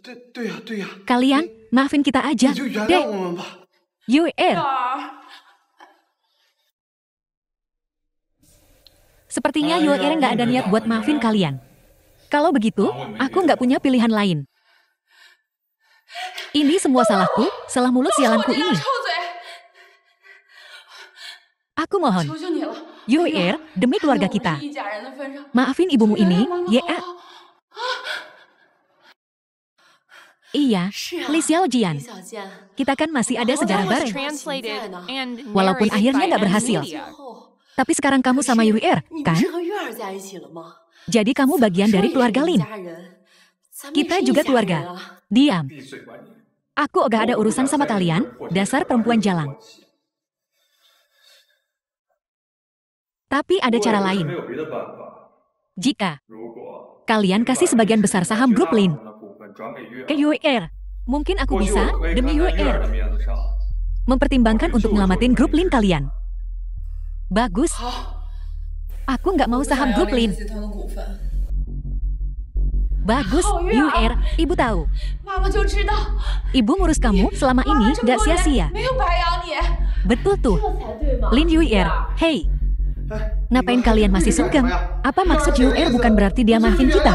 A: Kalian, maafin kita aja, deh. Yu'er. Sepertinya Yu'er nggak ada niat buat maafin kalian. Kalau begitu, aku nggak punya pilihan lain. Ini semua salahku, salah mulut sialanku ini. Aku mohon, Yu'er, demi keluarga kita. Maafin ibumu ini, ya. Iya, Li Xiaojian. Kita kan masih ada sejarah bareng. Walaupun akhirnya nggak berhasil. Tapi sekarang kamu sama Yu'er, kan? Jadi kamu bagian dari keluarga Lin. Kita juga keluarga. Diam. Aku gak ada urusan sama kalian, dasar perempuan jalang. Tapi ada cara lain. Jika kalian kasih sebagian besar saham grup Lin ke Yu'er, mungkin aku bisa, demi Yu'er, mempertimbangkan untuk nyelamatin grup Lin kalian. Bagus. Aku nggak mau saham grup Lin. Bagus, Yu'er, ibu tahu. Ibu ngurus kamu selama ini nggak sia-sia. Betul tuh.
B: 这才对嘛。
A: Lin Yuer, hey. Ngapain kalian masih sungkem? Apa maksud Yuer bukan berarti dia maafin kita?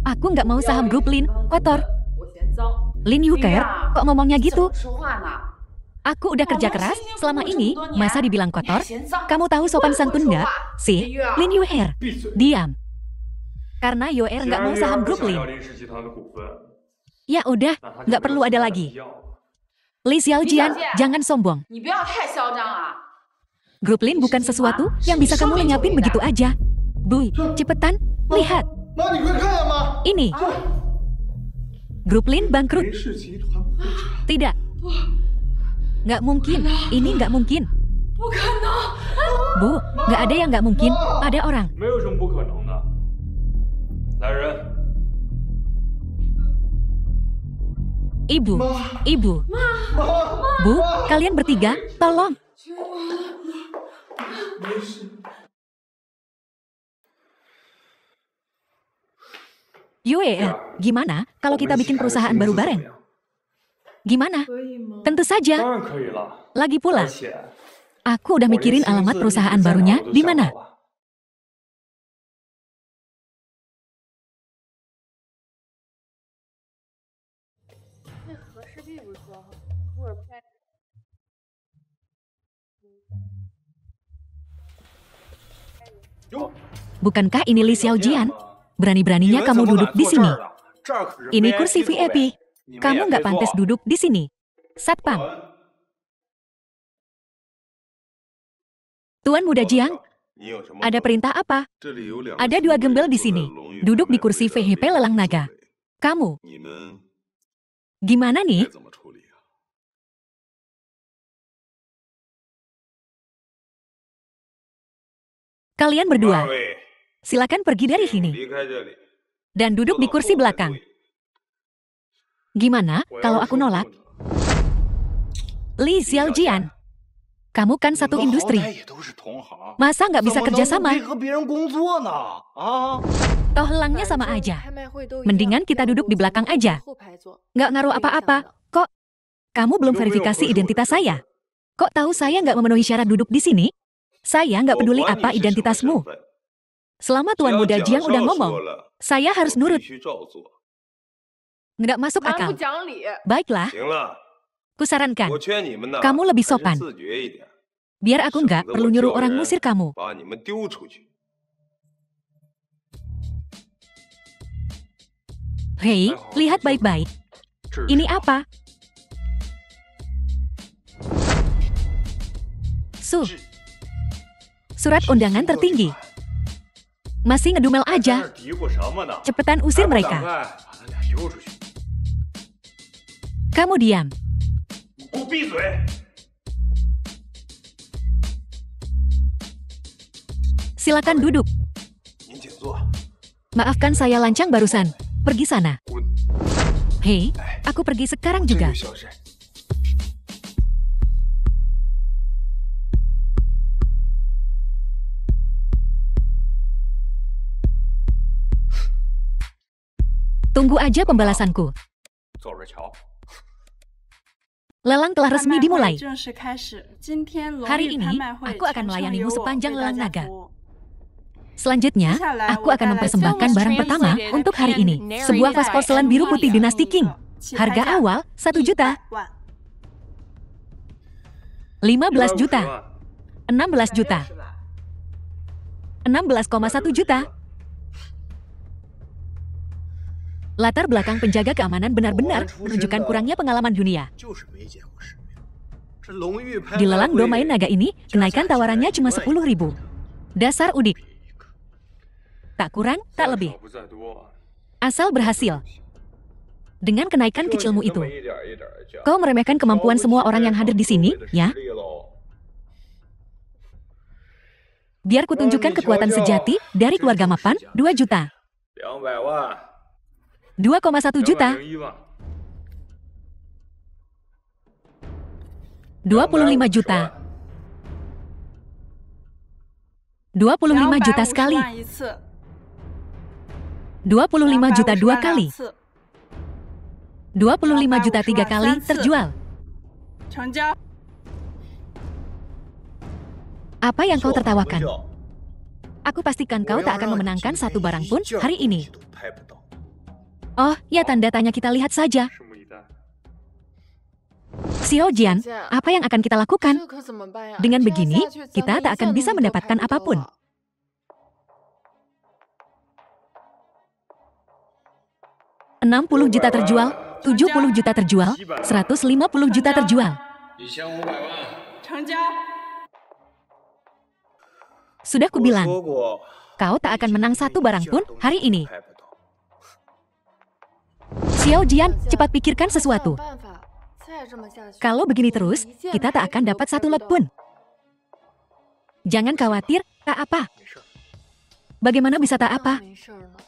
A: Aku nggak mau saham grup Lin, kotor.
B: 我嫌脏。
A: Lin Yuer, kok ngomongnya gitu?
B: 说话呢？
A: Aku udah kerja keras selama ini, masa dibilang kotor? Kamu tahu sopan santun nggak? Si, Lin Yuer,
C: 闭嘴！
A: diam. Karena Yuer
C: 既
A: nggak
C: 然
A: mau
C: 月
A: saham
C: 儿
A: grup
C: 想
A: Lin.
C: 要林氏集团的股份，
A: Ya udah,
C: 那他就
A: nggak
C: 没
A: perlu
C: 有
A: ada
C: 资格
A: lagi.
C: 要。
A: Li Xiaojian, jangan sombong.
B: 你不要太嚣张啊！
A: Grup Lin bukan sesuatu yang bisa kamu lenyapin begitu aja. Bui, cepetan, lihat.
D: 妈，你快看呀，妈！
A: Ini. Grup Lin bangkrut.
C: 林氏集团不涨，
A: Tidak. Nggak mungkin. Ini nggak mungkin.
B: 不可能！
A: Bu, nggak ada yang nggak mungkin. Ada orang.
C: 没有什么不可能的。来人，
A: Ibu. Ibu. Bu, kalian bertiga, tolong.
C: 没事。
A: Yue, gimana kalau kita bikin perusahaan baru bareng? Gimana?
B: 可以吗？
A: Tentu
C: 当
A: saja.
C: 然可以了，
A: Lagi
C: 而
A: pula,
C: 且
A: aku udah
C: 我连
A: mikirin
C: 姓
A: alamat
C: 字
A: perusahaan
C: 地址在哪
A: barunya
C: 我都
A: di
C: 想
A: mana.
C: 好了。
B: 那和氏璧不是说好，或者拍。
C: 哟，
A: Bukankah ini Li Xiaojian? Berani-beraninya
C: 你们
A: kamu
C: 怎么
A: duduk
C: 敢
A: di
C: 坐这
A: sini.
C: 儿的？这儿可是
A: Ini kursi
C: 座位
A: VIP.
C: 你们
A: Kamu
C: 也
A: nggak
C: 别
A: pantas
C: 坐
A: duduk di sini. Satpam.
C: 滚
A: Tuan Muda Jiang,
E: 你有什么
A: ada perintah apa?
E: 这里有两
A: Ada 2 gembel di sini. Duduk di kursi VHP Lelang Naga. Kamu,
E: 你们
A: gimana
E: 该
A: nih?
E: 怎么处理啊？
A: Kalian
E: 二
A: berdua,
E: 位
A: silakan pergi dari sini
E: 离开这里，
A: dan duduk di
E: 坐到
A: kursi
E: 后排
A: belakang.
E: 座位
A: Gimana
C: 我要
A: kalau
C: 是
A: aku
C: 说不
A: nolak?
C: 能
A: Li Xiaojian, kamu kan satu
D: 你们好
A: industri.
D: 歹也都是同行，
A: Masa nggak bisa
D: 怎么能
A: kerja
D: 不
A: sama?
D: 配合别人工作呢？啊！
A: Toh helangnya sama aja. Mendingan kita duduk di belakang aja. Nggak ngaruh apa-apa. Kok? Kamu belum verifikasi identitas saya. Kok tahu saya nggak memenuhi syarat duduk di sini? Saya nggak
E: 我
A: peduli
E: 管你
A: apa
E: 是什么
A: identitasmu.
E: 身份
A: Selama
E: 只
A: Tuan
E: 要
A: Muda
E: 蒋
A: Jiang
E: 少
A: udah
E: 说
A: ngomong,
E: 了，
A: saya
E: 我
A: harus
E: 必
A: nurut.
E: 须照做。
A: Nggak masuk
B: 蛮不
A: akal.
B: 讲理。
A: Baiklah,
E: 行了，
A: kusarankan.
E: 我劝你们呐，
A: Kamu lebih
E: 还是
A: sopan.
E: 自觉一点，
A: Biar aku nggak perlu nyuruh orang ngusir kamu.
E: 把你们丢出去。
A: Hei, lihat baik-baik.
C: 这是
A: Ini apa? Surat undangan tertinggi. Masih ngedumel
C: 在那
A: aja.
C: 儿嘀咕什么呢？
A: Cepetan usir
C: 还不赶
A: mereka.
C: 快把他俩丢出去！
A: Kamu diam.
C: 你给我闭嘴！
A: Silakan duduk.
E: 您请坐。
A: Maafkan saya lancang barusan. Pergi sana.
E: 滚！
A: Hei, aku pergi sekarang
E: 这
A: juga.
E: 就小事。
A: Tunggu aja pembalasanku.
C: 坐着瞧。
A: Lelang telah resmi dimulai.
F: 正式开始。今天龙
A: Hari
F: 玉
A: ini,
F: 拍卖会
A: aku akan
F: 全程
A: melayanimu
F: 由我
A: sepanjang
F: 为大
A: Lelang
F: 家
A: Naga.
F: 服务
A: Selanjutnya, aku akan mempersembahkan barang pertama untuk hari ini. Sebuah vas porselen biru putih dinasti Qing. Harga awal 1 juta,
F: 万
A: 15
C: 150
A: juta,
C: 万
A: 16 juta, 16,1 juta. Latar belakang penjaga keamanan benar-benar menunjukkan kurangnya pengalaman dunia.
E: 就是没见过世面。这龙玉拍
A: Di
E: 卖
A: lelang
E: 会
A: domain naga ini, kenaikan tawarannya cuma 10.000. Dasar udik. Tak kurang, tak
C: 再
A: lebih.
C: 少不在多。
A: Asal berhasil. Dengan kenaikan
C: 就
A: kecilmu
C: 你这
A: itu,
C: 么一点一点讲
A: kau meremehkan kemampuan semua orang yang hadir di sini, ya? Biar kutunjukkan kekuatan sejati dari keluarga mapan, 2 juta,
C: 200万，
A: 2,1 juta,
C: 201万，
A: 25 juta, 25 juta sekali,
F: 250万一次
A: 25 juta 2 kali,
F: 250万两次
A: 25 juta 3 kali terjual.
F: 成交
A: Apa yang kau
C: 叫什么
A: tertawakan?
C: 叫？
A: Aku pastikan
C: 我
A: kau
C: 要
A: tak akan
C: 让你
A: memenangkan
C: 今
A: satu
C: 天
A: barang
C: 一
A: pun
C: 件
A: hari
C: 东
A: ini.
C: 西都拍不到。
A: Oh, ya tanda tanya kita lihat saja.
C: 拭目以待。
A: Xiao Jian, apa yang akan kita lakukan?
B: 这可怎么办呀？
A: Dengan
B: 这样
A: begini,
B: 下去咱
A: kita
B: 们
A: tak
B: 一
A: akan
B: 件
A: bisa
B: 东西都
A: mendapatkan
B: 拍不到
A: apapun.
B: 了。
A: 60 juta terjual, 70 juta terjual, 150 juta terjual.
C: 1500万。
F: 成交。
A: Sudah
C: 我
A: kubilang,
C: 说过，
A: kau tak akan menang satu barang pun hari ini.
C: 拍不到。
A: Xiao Jian, cepat pikirkan
B: 想
A: sesuatu.
B: 办法，再这么下去，
A: Kalau begini
B: 我们
A: terus,
B: 一件
A: kita tak
B: 牌
A: akan
B: 子都
A: dapat
B: 拍
A: satu
B: 不
A: lot
B: 到
A: pun. Jangan khawatir, tak apa. Bagaimana bisa tak
B: 当
A: apa?
B: 没事儿呢。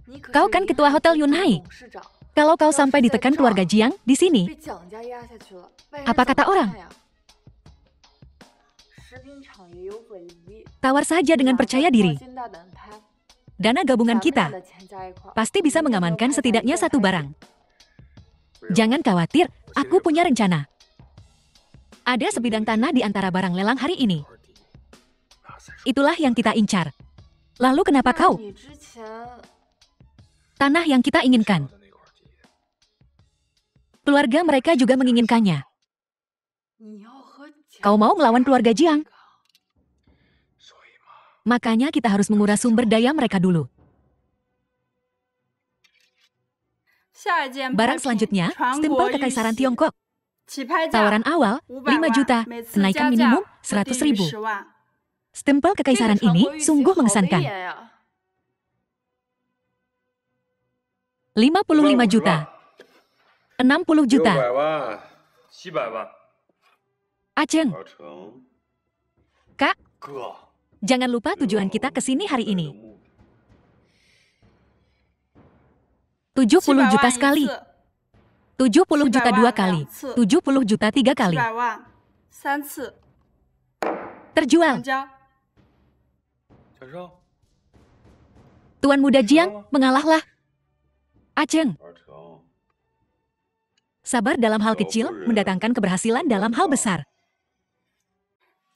B: 你可
A: Kau
B: 是
A: kan
B: 银
A: ketua
B: 行
A: Hotel
B: 集团
A: Yunhai.
B: 董事长，
A: Kalau kau sampai ditekan keluarga Jiang di sini,
B: 被蒋家压下去了，外人
A: Apa
B: 怎么
A: kata orang?
B: 看呀？食品厂也有违例，
A: tawar saja dengan
B: 大家
A: percaya
B: 放
A: diri.
B: 心大胆拍，
A: Dana gabungan
B: 咱们俩
A: kita
B: 的钱加一块儿
A: pasti bisa
B: 一定能
A: mengamankan
B: 拍到一
A: setidaknya
B: 件
A: satu
B: 牌子
A: barang. Jangan khawatir, aku punya rencana. Ada sebidang tanah di antara barang lelang hari ini.
C: 块地，那才是
A: Itulah yang kita incar. Lalu kenapa
B: 那
A: kau?
B: 你之前
A: Tanah yang kita inginkan.
C: 的那块地。
A: Keluarga mereka juga menginginkannya.
B: 你要和蒋
A: Kau mau melawan keluarga Jiang?
C: 所以嘛，
A: Makanya kita harus menguras sumber daya mereka dulu.
F: 下一件
A: Barang
F: 拍品
A: selanjutnya,
F: 传
A: stempel
F: 国玉
A: Kekaisaran
F: 玺
A: Tiongkok.
F: 起拍价
A: Tawaran awal
F: 500
A: 5
F: 万
A: juta,
F: 每次
A: kenaikan
F: 加价
A: minimum
F: 不低
A: 100
F: 于
A: ribu.
F: 10万
A: Stempel
B: 这个
A: kekaisaran
B: 传
A: ini
B: 国玉玺
A: sungguh
B: 好威
A: mengesankan.
B: 严呀
A: 55 juta, 60 juta.
C: 600万，700万。
A: Ajeng,
C: 小成，
A: Kak,
E: 哥，
A: jangan lupa tujuan kita ke sini hari ini. 70
F: 700
A: juta
F: 万一
A: sekali,
F: 次
A: 70 juta
F: 700
A: dua
F: 万
A: kali,
F: 2次
A: 70 juta 3 kali.
F: 700万3次
A: Terjual.
F: 成交。
C: 小生，
A: Tuan muda Jiang, mengalahlah. Ajeng,
C: 小成，
A: sabar dalam hal kecil mendatangkan keberhasilan dalam hal besar.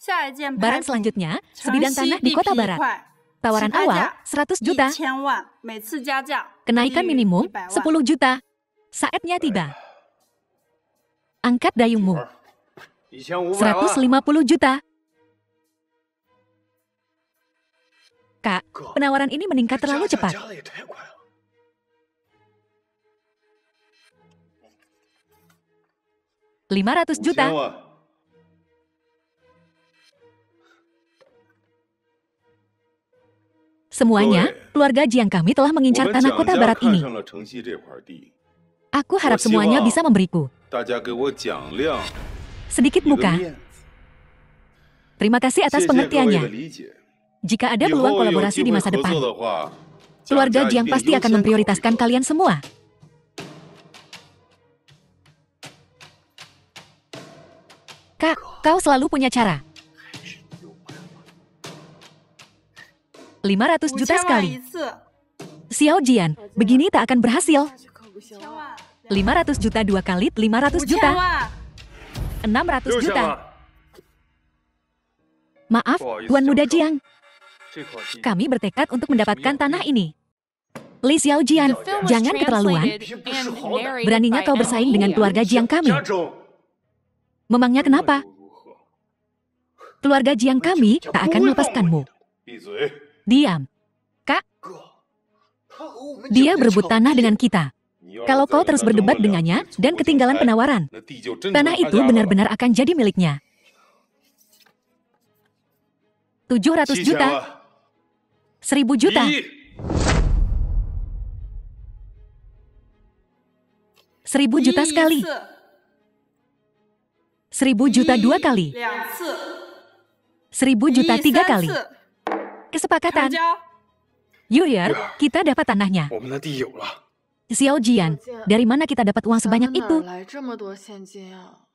F: 下一件
A: Barang
F: 拍品
A: selanjutnya,
F: 城
A: sebidang
F: 西
A: tanah di
F: 地
A: kota
F: 皮一
A: barat.
F: 块，
A: Tawaran
F: 起拍
A: awal
F: 价
A: 100 juta,
F: 1000万，每次加价不低
A: kenaikan
F: 于
A: minimum
F: 100万
A: 10 juta. Saatnya tiba. Angkat dayungmu,
C: 1500万。
A: 150 juta. Kak,
E: 哥，
A: penawaran ini meningkat terlalu
E: 加
A: cepat.
E: 加的也太快了。
A: 500 juta.
E: 5000万，
A: Semuanya, keluarga Jiang kami telah
E: 我
A: mengincar
E: 们
A: tanah
E: 蒋
A: kota
E: 家
A: barat
E: 看
A: ini.
E: 上了城西这块地，
A: Aku harap
E: 我希
A: semuanya
E: 望
A: bisa memberiku
E: 大家给我奖亮
A: sedikit
E: 一个
A: muka.
E: 面子。
A: Terima kasih
E: 谢
A: atas
E: 谢各位的
A: pengertiannya.
E: 理解。
A: Jika ada
E: 以
A: peluang
E: 后有
A: kolaborasi
E: 机
A: di
E: 会
A: masa
E: 合
A: depan,
E: 作的话，
A: keluarga
E: 蒋家
A: Jiang
E: 一定
A: pasti
E: 优
A: akan
E: 先考虑
A: memprioritaskan
E: 到
A: kalian semua. Kak, kau selalu punya cara. 500 juta
F: 5000万
A: sekali.
F: 一次，
A: Xiao Jian, begini tak akan berhasil.
B: 下去可不行
F: 1000
B: 了。
F: 万
A: 500 juta 2 kali 500
F: 5000
A: juta,
F: 万
A: 600
C: 6000
A: juta.
C: 万。
A: Maaf,
C: Wah,
A: Tuan
C: itu
A: muda
C: jauh.
A: Jiang,
C: 这块地
A: kami bertekad untuk mendapatkan tanah ini. Li Xiao Jian,
C: Film
A: jangan keterlaluan. Beraninya kau bersaing dengan keluarga Jiang kami.
E: 家中
A: Memangnya kenapa?
E: 又如何？
A: Keluarga Jiang kami tak akan melepaskanmu.
E: 闭嘴！
A: Diam. Kak,
E: 哥，他和我们
A: dia
E: 蒋家
A: berebut
E: 抢
A: tanah
E: 地
A: dengan kita.
E: 你要是
A: Kalau
E: 再
A: kau
E: 跟
A: terus
E: 他这么
A: berdebat
E: 两
A: dengannya
E: 次
A: dan
E: 错
A: ketinggalan
E: 开
A: penawaran,
E: 那地就真
A: tanah
E: 成他
A: itu
E: 家了。
A: benar-benar akan jadi miliknya. 700
E: 7000
A: juta,
E: 万，
A: 1000 juta,
C: 1亿
A: 1000 juta
F: 1亿
A: sekali,
F: 一次
A: 1000 juta 2 kali,
F: 2次
A: 1000 juta
F: 1亿
A: 3
F: 3
A: kali.
F: 次
A: Kesepakatan.
F: 成交。
A: Yuyer, kita dapat tanahnya.
C: 我们的地有了。
A: Xiao Jian, dari mana kita dapat uang
B: 咱
A: sebanyak
B: 们哪
A: itu?
B: 儿来这么多现金啊？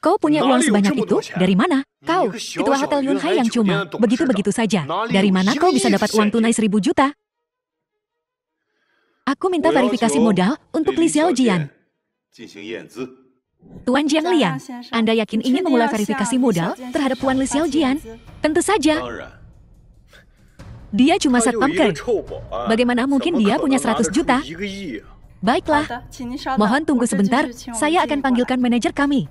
A: Kau punya uang
E: Nali
A: sebanyak
E: ujung
A: itu
E: bocah.
A: dari mana? Kau,
E: Ni ke
A: ketua
E: xiao
A: Hotel
E: xiao
A: Yunhai
E: Yunhai
A: yang
E: Julian
A: cuma
E: Dong
A: begitu-begitu saja.
E: Nali
A: Dari mana kau bisa
E: ujung
A: dapat uang tunai 1000 juta? Aku minta verifikasi modal untuk Li Xiao Jian.
E: 进行验资。
A: Tuan Jiang Liang, Anda yakin ingin memulai verifikasi modal terhadap Tuan Li Xiao Jian? Tentu saja,
E: 当然，
A: dia cuma
C: 他就一个
A: satpam
C: 臭保安，
A: Bagaimana mungkin
C: 怎么
A: dia
C: 可
A: punya
C: 能拿得
A: 100
C: 出
A: juta?
C: 1个亿啊？
A: Baiklah,
F: 好的，请您稍等。
A: mohon tunggu
F: 我这就
A: sebentar,
F: 去请我们
A: saya
F: 经理
A: akan
F: 过来。
A: panggilkan manajer kami.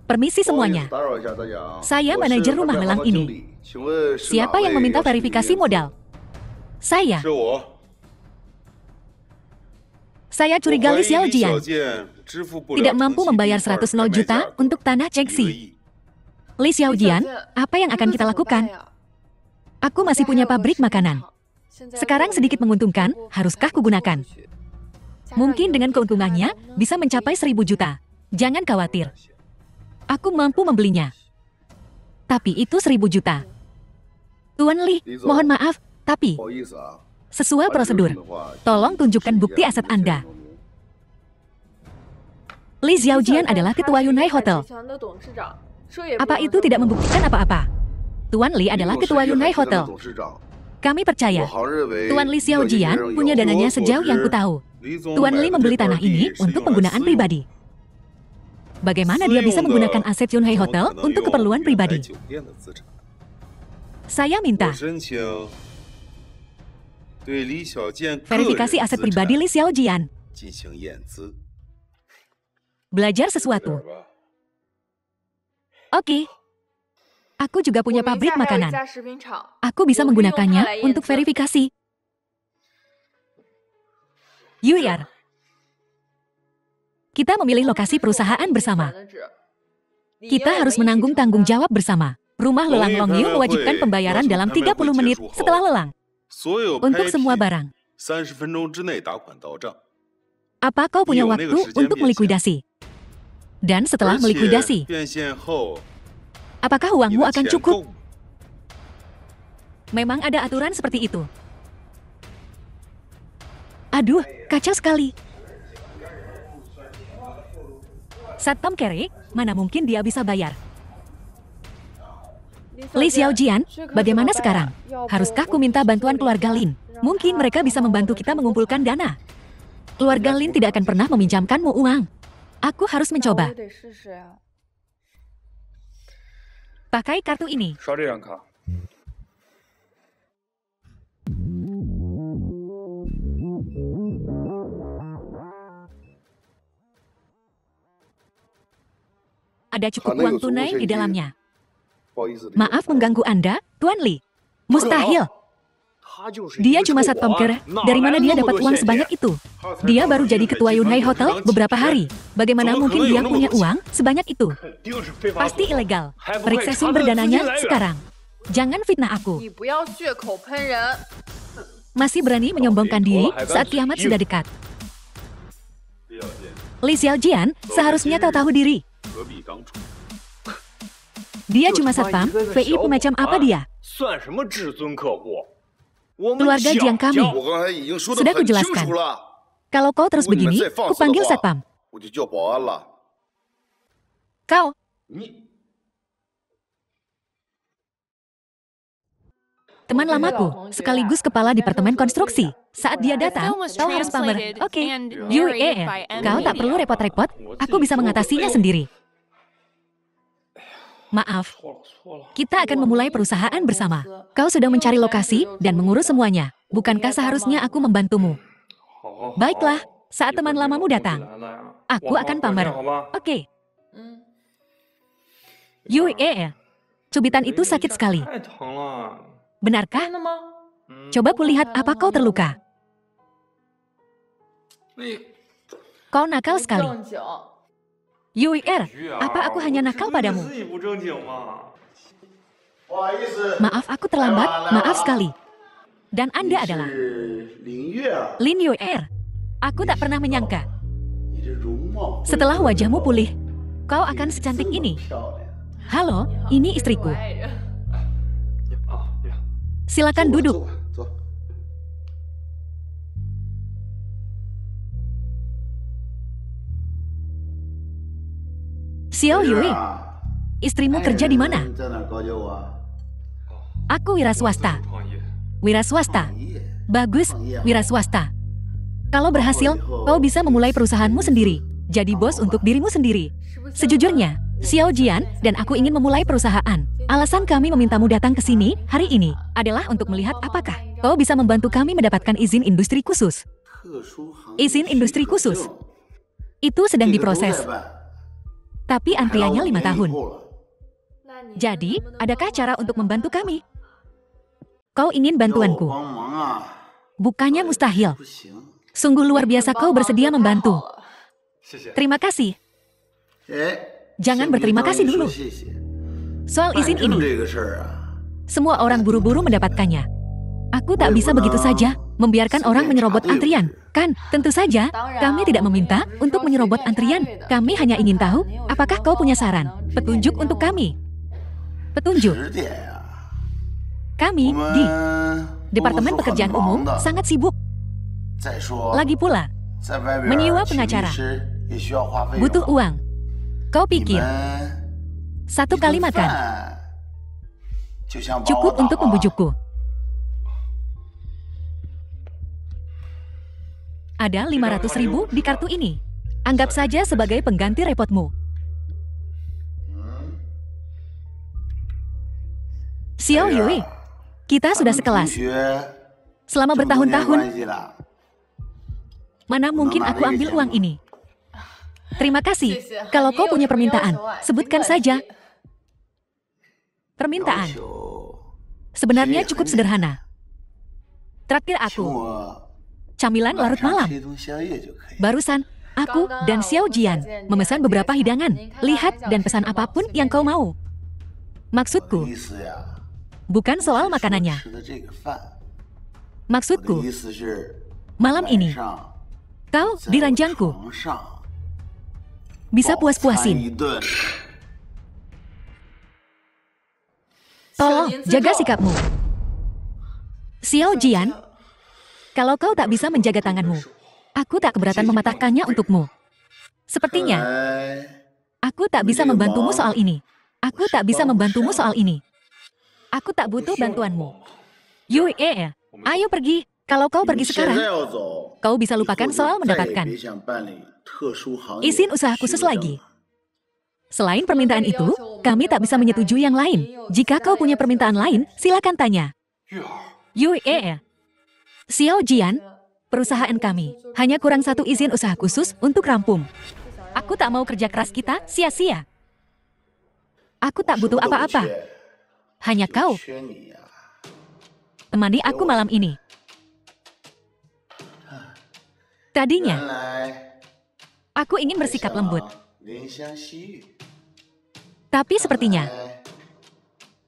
A: Permisi
E: 不好意思
A: semuanya,
E: 打扰一下大家啊。
A: saya
E: 我是
A: manajer
E: 发
A: rumah
E: 展行
A: lelang
E: 的经
A: ini.
E: 理，请问是哪
A: Siapa yang
E: 位
A: meminta
E: 要取
A: verifikasi
E: 验资？
A: modal? Saya.
E: 是我。
A: Saya
E: 我
A: curiga
E: 怀
A: Li
E: 疑李小
A: Xiaojian
E: 健支付不了
A: tidak mampu
E: 城西
A: membayar
E: 地块
A: 100
E: 拍卖
A: juta
E: 价格
A: untuk tanah
E: 1个
A: Chengxi.
E: 亿。
A: Li Xiaojian, apa yang akan kita lakukan? Aku masih punya pabrik makanan. Sekarang sedikit menguntungkan, haruskah kugunakan? Mungkin dengan keuntungannya bisa mencapai 1000 juta. Jangan khawatir. Aku mampu membelinya. Tapi itu 1000 juta. Tuan Li, mohon maaf, tapi
E: 不好意思啊。
A: sesuai prosedur,
E: 按这种的话
A: tolong tunjukkan bukti aset Anda. Li Xiaojian adalah ketua Yunai Hotel. Apa itu tidak membuktikan apa-apa? Tuan Li
E: 李
A: adalah
E: 总是
A: ketua
E: 一个
A: Yunai
E: 很知名的
A: Hotel.
E: 董事长，
A: Kami
E: 我
A: percaya,
E: 行认为
A: Tuan Li
E: 李小健
A: Xiaojian
E: 先生
A: punya
E: 有
A: dananya
E: 所
A: sejauh
E: 知
A: yang ku tahu.
E: 李总
A: Tuan
E: 买
A: Li
E: 的
A: membeli
E: 这块
A: tanah
E: 地
A: ini
E: 是
A: untuk
E: 用来
A: penggunaan
E: 私用
A: pribadi. Bagaimana dia bisa
E: 私用的
A: menggunakan aset Yunhai
E: 怎么
A: Hotel
E: 可能
A: untuk
E: 用
A: keperluan
E: 远来
A: pribadi?
E: 酒店的资产？
A: Saya
E: 我
A: minta
E: 申请对李小健个人
A: verifikasi aset
E: 资
A: pribadi
E: 产
A: Li Xiaojian.
E: 进行验资。
A: Belajar sesuatu. Oke. Aku juga punya pabrik makanan. Aku bisa menggunakannya untuk verifikasi. Yuier. Kita memilih lokasi perusahaan bersama. Kita harus menanggung tanggung jawab bersama. Rumah lelang Longyu mewajibkan pembayaran dalam 30 menit setelah lelang
E: 所有
A: untuk
E: 拍
A: semua
E: 品
A: barang.
E: 30分钟之内打款到账。
A: Apa kau punya waktu untuk melikuidasi? Dan setelah
E: 而且
A: melikuidasi,
E: 变现后，
A: apakah
E: 你
A: uangmu
E: 的
A: akan
E: 钱
A: cukup?
E: 够吗？
A: Memang ada aturan seperti itu. Aduh, kacau sekali. Satpam Kerik, mana mungkin dia bisa bayar? Li Xiaojian, bagaimana sekarang? Haruskah ku minta bantuan keluarga Lin? Mungkin mereka bisa membantu kita mengumpulkan dana. Keluarga Lin tidak akan pernah meminjamkanmu uang. Aku harus mencoba. Pakai kartu ini.
C: 刷这张卡。
A: Ada cukup
E: Karena
A: uang
E: Yusuf
A: tunai di
E: Hussein
A: dalamnya.
E: 不好意思，
A: Maaf mengganggu Anda, Tuan Li. Mustahil.
C: 他就是一
A: Dia
C: 个
A: cuma
C: 臭
A: satpam
C: 保
A: ker.
C: 安，哪
A: Dari
C: 来
A: mana
C: 那
A: dia
C: 么
A: dapat
C: 多
A: uang
C: 现
A: sebanyak
C: 金？
A: itu?
E: 他才
A: Dia
E: 刚
A: baru
E: 进
A: jadi
E: 北
A: ketua
E: 京
A: Yunhai
E: 房
A: Hotel
E: 地产
A: beberapa
E: 企业
A: hari. Bagaimana
E: 怎么
A: mungkin
E: 可能
A: dia
E: 有那么
A: punya
E: 多钱？
A: uang sebanyak itu?
C: 肯定是非法
A: Pasti
C: 所得
A: ilegal.
C: 还不会
A: Periksa
C: 查
A: sumber
C: 他的资金
A: dananya
C: 来源。
A: sekarang. Jangan fitnah aku.
B: 你不要血口喷人。
A: Masih berani menyombongkan diri saat kiamat sudah dekat.
E: 李小健
A: Li Xiaojian seharusnya tahu diri.
E: 何必当初？
A: Dia cuma satpam, VI macam apa dia?
C: 算什么至尊客户？我们
A: Keluarga Jiang
C: 讲
A: kami.
C: 究
E: 我刚才已经说的
A: Sudah
E: 很清
A: kujelaskan.
E: 楚了，
A: Kalau kau terus
E: 如果你们
A: begini,
E: 再放肆的
A: kupanggil
E: 话
A: satpam.
E: 我就叫保安了。
A: Kau,
C: 你
A: teman lamaku, sekaligus kepala departemen konstruksi. Saat dia datang, kau harus pamer. Oke, Yue, kau tak perlu repot-repot. Aku bisa mengatasinya sendiri. Maaf,
C: 错了错了，
A: kita akan memulai perusahaan bersama. Kau sudah mencari lokasi dan mengurus semuanya. Bukankah seharusnya aku membantumu?
C: 好好好。
A: Baiklah, saat
C: 一会儿
A: teman
C: 这个
A: lamamu
C: 我就
A: datang,
C: 来了呀
A: aku
C: 我好
A: akan
C: 好
A: pamer.
C: 好吧
A: Oke,
B: 嗯，
A: Yue, cubitan itu sakit sekali.
C: 太疼了。
A: Benarkah?
B: 真的吗？
A: Coba kulihat apa kau terluka.
C: 你
A: Kau nakal
B: 不
A: sekali.
B: 正经。
A: Yue, apa aku hanya nakal padamu?
C: 自己不正经吗？
E: 不好意思，
A: Maaf aku terlambat, maaf sekali. Dan Anda adalah
E: 是林月啊，
A: Lin Yue. Aku tak pernah menyangka.
E: 你这容貌
A: Setelah wajahmu pulih, kau akan secantik ini.
E: 漂亮。
A: Halo, ini istriku.
B: 爱人。
C: 啊，你
A: Silakan
E: 坐
A: duduk.
E: 吧坐。
A: Xiao Yue, istrimu kerja di mana?
E: 在哪儿高就我？
A: Aku wira swasta.
C: 创业，
A: Wira swasta.
E: 业
A: Bagus, wira swasta. Kalau berhasil, kau bisa memulai perusahaanmu sendiri. Jadi bos untuk dirimu sendiri.
B: 是不是
A: Sejujurnya, Xiao Jian dan aku ingin memulai perusahaan. Alasan kami memintamu datang ke sini hari ini adalah untuk melihat apakah kau bisa membantu kami mendapatkan izin industri khusus. Izin industri khusus. Itu sedang diproses. Tapi antriannya 5 tahun. Jadi, adakah cara untuk membantu kami? Kau ingin bantuanku? Bukannya mustahil. Sungguh luar biasa kau bersedia membantu. Terima kasih. Jangan berterima kasih dulu. Soal izin ini, semua orang buru-buru mendapatkannya. Aku tak bisa begitu saja membiarkan orang menyerobot antrian. Kan, tentu saja, kami tidak meminta untuk menyerobot antrian. Kami hanya ingin tahu, apakah kau punya saran, petunjuk untuk kami? Petunjuk. Kami di Departemen Pekerjaan Umum sangat sibuk. Lagi pula, menyewa pengacara butuh uang. Kau pikir satu kali makan cukup untuk membujukku? Ada 500.000 di kartu ini. Anggap saja sebagai pengganti repotmu. Xiao Yui, kita sudah sekelas selama bertahun-tahun. Mana mungkin aku ambil uang ini? Terima kasih. Kalau kau punya permintaan, sebutkan saja. Permintaan sebenarnya cukup sederhana. Traktir aku camilan larut malam. Barusan, aku dan Xiao Jian memesan beberapa hidangan. Lihat dan pesan apapun yang kau mau. Maksudku, bukan soal makanannya. Maksudku, malam ini, kau di ranjangku. Bisa puas-puasin. Tolong, jaga sikapmu. Xiao Jian, kalau kau tak bisa menjaga tanganmu, aku tak keberatan mematahkannya untukmu. Sepertinya, aku tak bisa membantumu soal ini. Aku tak bisa membantumu soal ini. Aku tak butuh bantuanmu. Yui, ayo pergi. Kalau kau pergi sekarang, kau bisa lupakan soal mendapatkan izin usaha khusus lagi. Selain permintaan itu, kami tak bisa menyetujui yang lain. Jika kau punya permintaan lain, silakan tanya. Yui, Xiao Jian, perusahaan kami hanya kurang 1 izin usaha khusus untuk rampung. Aku tak mau kerja keras kita sia-sia. Aku tak butuh apa-apa. Hanya kau. Temani aku malam ini. Tadinya, aku ingin bersikap lembut. Tapi sepertinya,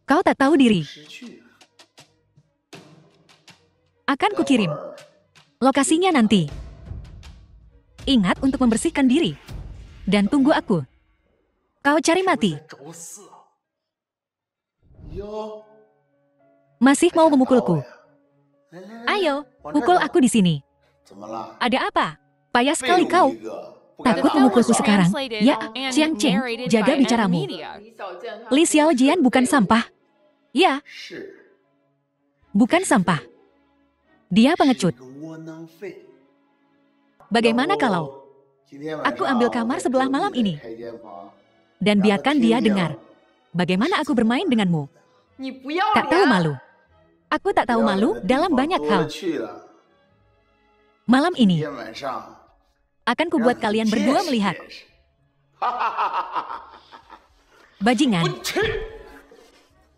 A: kau tak tahu diri. Akan kukirim lokasinya nanti. Ingat untuk membersihkan diri. Dan tunggu aku. Kau cari mati. Masih mau memukulku? Ayo, pukul aku di sini. Ada apa? Payah sekali kau. Takut memukulku sekarang? Ya, Xiang Cheng, jaga bicaramu. Li Xiao Jian bukan sampah. Ya, bukan sampah. Dia pengecut. Bagaimana kalau aku ambil kamar sebelah malam ini? Dan biarkan dia dengar bagaimana aku bermain denganmu. Tak tahu malu. Aku tak tahu malu dalam banyak hal. Malam ini, akan kubuat kalian berdua melihat. Bajingan.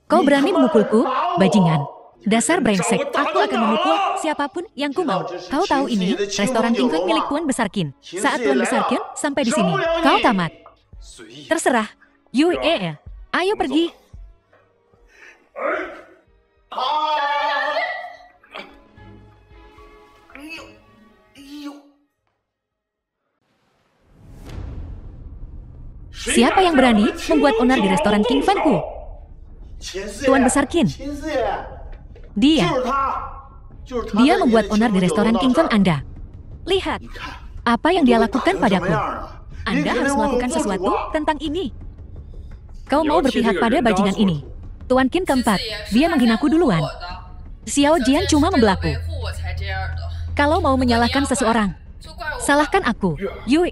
A: Kau berani memukulku, bajingan. Dasar brengsek, aku akan memukul siapapun yang ku mau. Kau tahu ini, restoran King Feng milik Tuan Besar Qin. Saat Tuan Besar Qin sampai di sini, kau tamat. Terserah. Yui, ayo pergi. Siapa yang berani membuat onar di restoran King Feng-ku? Tuan Besar Qin. Dia membuat onar di restoran King Feng Anda. Lihat, apa yang dia lakukan padaku. Anda harus melakukan sesuatu tentang ini. Kau mau berpihak pada bajingan ini. Tuan Qin keempat, dia menghinaku duluan. Xiao Jian cuma membelaku. Kalau mau menyalahkan seseorang, salahkan aku. Yui,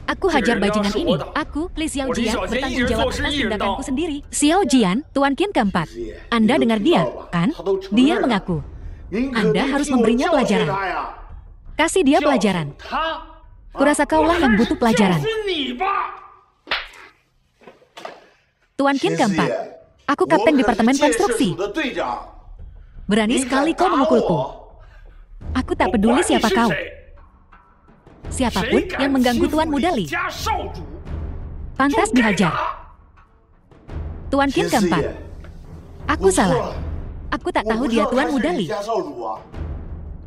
A: Aku hajar bajingan ini. Aku, Li Xiao Jian, bertanggung jawab atas tindakanku sendiri. Xiao Jian, Tuan Qin keempat. Anda dengar dia, kan? Dia mengaku. Anda harus memberinya pelajaran. Kasih dia pelajaran. Kurasa kaulah yang butuh pelajaran. Tuan Qin keempat. Aku kapten Departemen Konstruksi. Berani sekali kau memukulku. Aku tak peduli siapa kau. Siapapun yang mengganggu Tuan Muda Li, pantas dihajar. Tuan Qin keempat. Aku salah. Aku tak tahu dia Tuan Muda Li.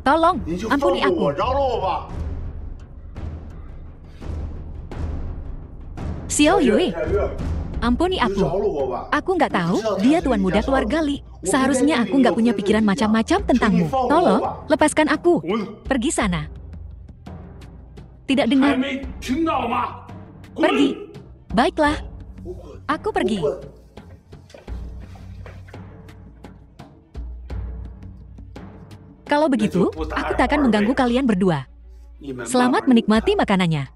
A: Tolong, ampuni aku. Xiao Yue, ampuni aku. Aku nggak tahu dia Tuan Muda keluarga Li. Seharusnya aku nggak punya pikiran macam-macam tentangmu. Tolong, lepaskan aku. Pergi sana. Tidak dengar. Pergi. Baiklah. Aku pergi. Kalau begitu, aku tak akan mengganggu kalian berdua. Selamat menikmati makanannya.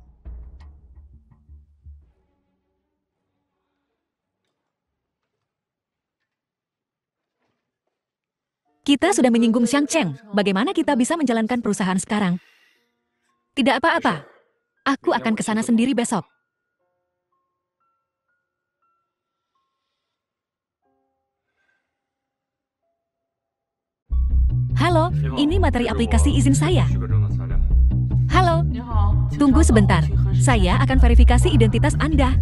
A: Kita sudah menyinggung Xiang Cheng. Bagaimana kita bisa menjalankan perusahaan sekarang? Tidak apa-apa. Aku akan ke sana sendiri besok. Halo, ini materi aplikasi izin saya. Halo, tunggu sebentar. Saya akan verifikasi identitas Anda.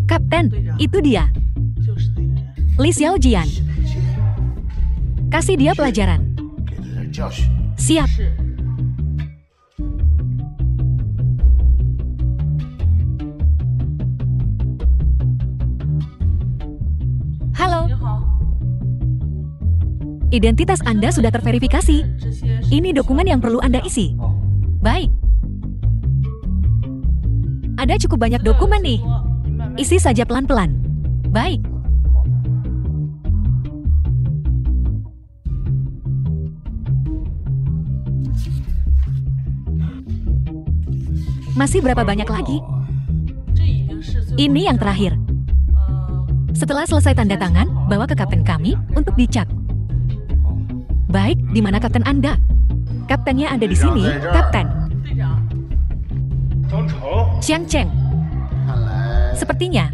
A: Kapten, itu dia. Li Xiao Jian. Kasih dia pelajaran. Siap. Halo. Identitas Anda sudah terverifikasi. Ini dokumen yang perlu Anda isi. Baik. Ada cukup banyak dokumen nih. Isi saja pelan-pelan. Baik. Masih berapa banyak lagi? Ini yang terakhir. Setelah selesai tanda tangan, bawa ke kapten kami untuk dicak. Baik, di mana kapten Anda? Kaptennya ada di sini, kapten. Xiang Cheng. Sepertinya,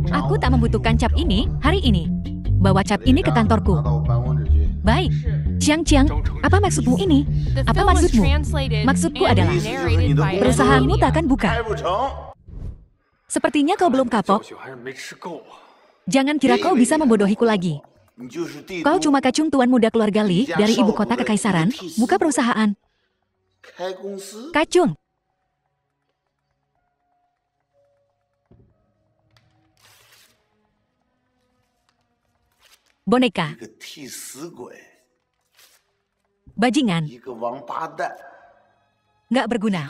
A: aku tak membutuhkan cap ini hari ini. Bawa cap ini ke kantorku. Baik. Xiang Cheng, apa maksudmu ini? Apa maksudmu? Maksudku adalah, perusahaanmu tak akan buka. Sepertinya kau belum kapok. Jangan kira kau bisa membodohiku lagi. Kau cuma kacung Tuan Muda keluarga Li dari ibu kota kekaisaran, buka perusahaan. Kacung. Boneka. Bajingan. Nggak berguna.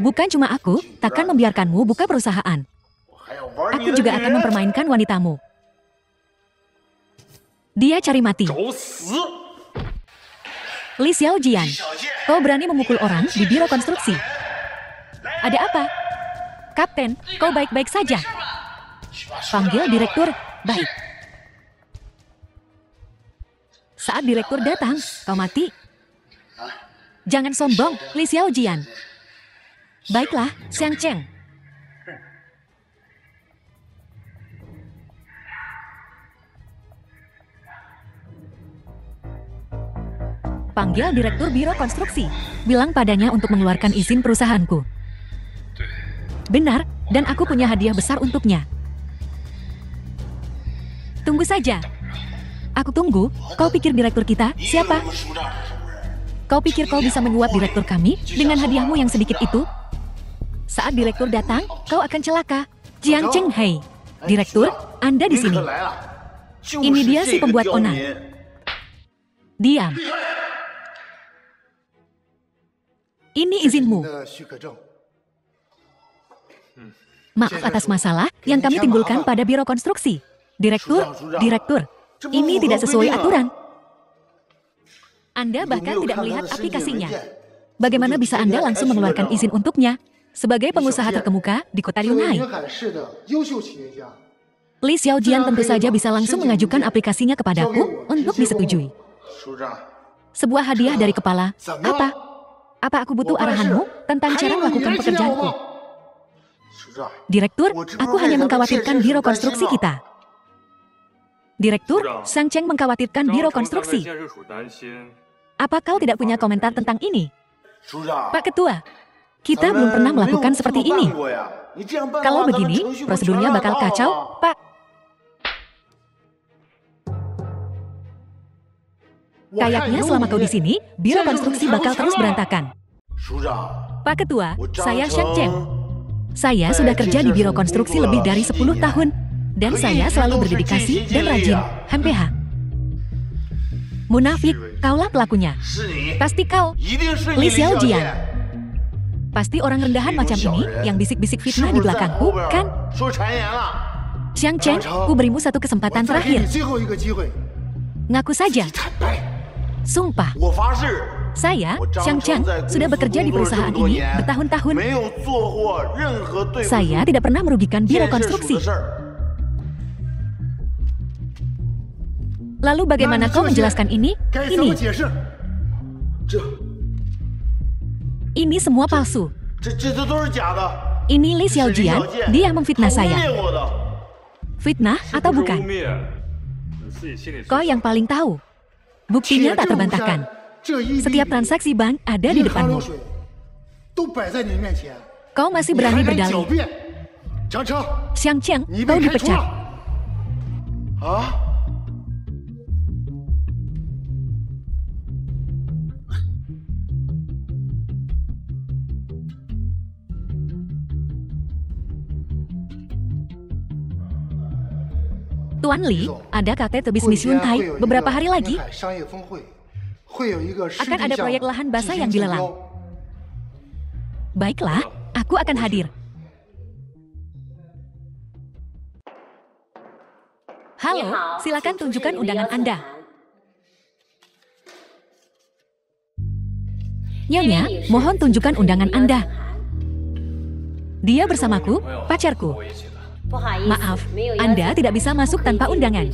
A: Bukan cuma aku, takkan membiarkanmu buka perusahaan. Aku juga akan mempermainkan wanitamu. Dia cari mati. Li Xiao Jian, kau berani memukul orang di biro konstruksi. Ada apa? Kapten, kau baik-baik saja. Panggil direktur, baik. Saat direktur datang, kau mati. Jangan sombong, Li Xiao Jian. Baiklah, Xiang Cheng. Panggil direktur biro konstruksi. Bilang padanya untuk mengeluarkan izin perusahaanku. Benar, dan aku punya hadiah besar untuknya. Tunggu saja. Aku tunggu. Kau pikir direktur kita siapa? Kau pikir kau bisa menyuap direktur kami dengan hadiahmu yang sedikit itu? Saat direktur datang, kau akan celaka. Jiang Cheng Hei. Direktur, Anda di sini. Ini dia si pembuat onar. Diam. Ini izinmu. Maaf atas masalah yang kami timbulkan pada biro konstruksi. Direktur, Ini tidak sesuai aturan. Anda bahkan tidak melihat aplikasinya. Bagaimana bisa Anda langsung mengeluarkan izin untuknya? Sebagai pengusaha terkemuka di kota Yunhai, Li Xiaojian tentu saja bisa langsung mengajukan aplikasinya kepadaku untuk disetujui. Sebuah hadiah dari kepala. Apa? Apa aku butuh arahanmu tentang cara melakukan pekerjaanku? Direktur, aku hanya mengkhawatirkan biro konstruksi kita. Direktur, Sang Cheng mengkhawatirkan biro konstruksi. Apa kau tidak punya komentar tentang ini? Pak Ketua, kita belum pernah melakukan seperti ini. Kalau begini, prosedurnya bakal kacau, Pak. Kayaknya selama kau di sini, biro konstruksi bakal terus berantakan. Pak Ketua, saya Sang Cheng. Saya sudah kerja di biro konstruksi lebih dari 10 tahun. Dan saya selalu berdedikasi dan rajin. HMPH. Munafik, kaulah pelakunya. Pasti kau, Li Xiaojian. Pasti orang rendahan macam ini yang bisik-bisik fitnah di belakangku, kan? Sang Cheng, ku berimu satu kesempatan terakhir. Ngaku saja. Sumpah. Saya, Sang Cheng, sudah bekerja di perusahaan ini bertahun-tahun. Saya tidak pernah merugikan biro konstruksi. Lalu bagaimana kau menjelaskan ini? Ini semua palsu. Ini Li Xiaojian, dia memfitnah saya. Fitnah atau bukan? Kau yang paling tahu. Buktinya tak terbantahkan. Setiap transaksi bank ada di depanmu. Kau masih berani berdalih. Sang Cheng, kau dipecat. Tuan Li, ada KTT Bisnis Yunhai beberapa hari lagi. Akan ada proyek lahan basah yang dilelang. Baiklah, aku akan hadir. Halo, silakan tunjukkan undangan Anda. Nyonya, mohon tunjukkan undangan Anda. Dia bersamaku, pacarku. Maaf, Anda tidak bisa masuk tanpa undangan.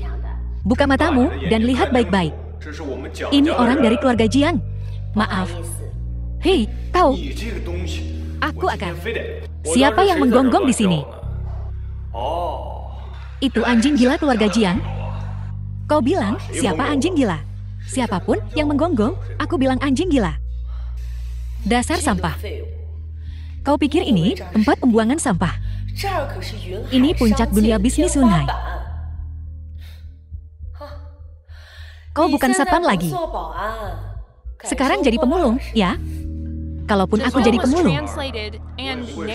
A: Buka matamu dan lihat baik-baik. Ini orang dari keluarga Jiang. Maaf. Hei, kau. Aku akan. Siapa yang menggonggong di sini? Itu anjing gila keluarga Jiang. Kau bilang, siapa anjing gila? Siapapun yang menggonggong, aku bilang anjing gila. Dasar sampah. Kau pikir ini tempat pembuangan sampah? Ini puncak dunia bisnis Yunhai. Kau bukan satpam lagi. Sekarang jadi pemulung, ya? Kalaupun aku jadi pemulung,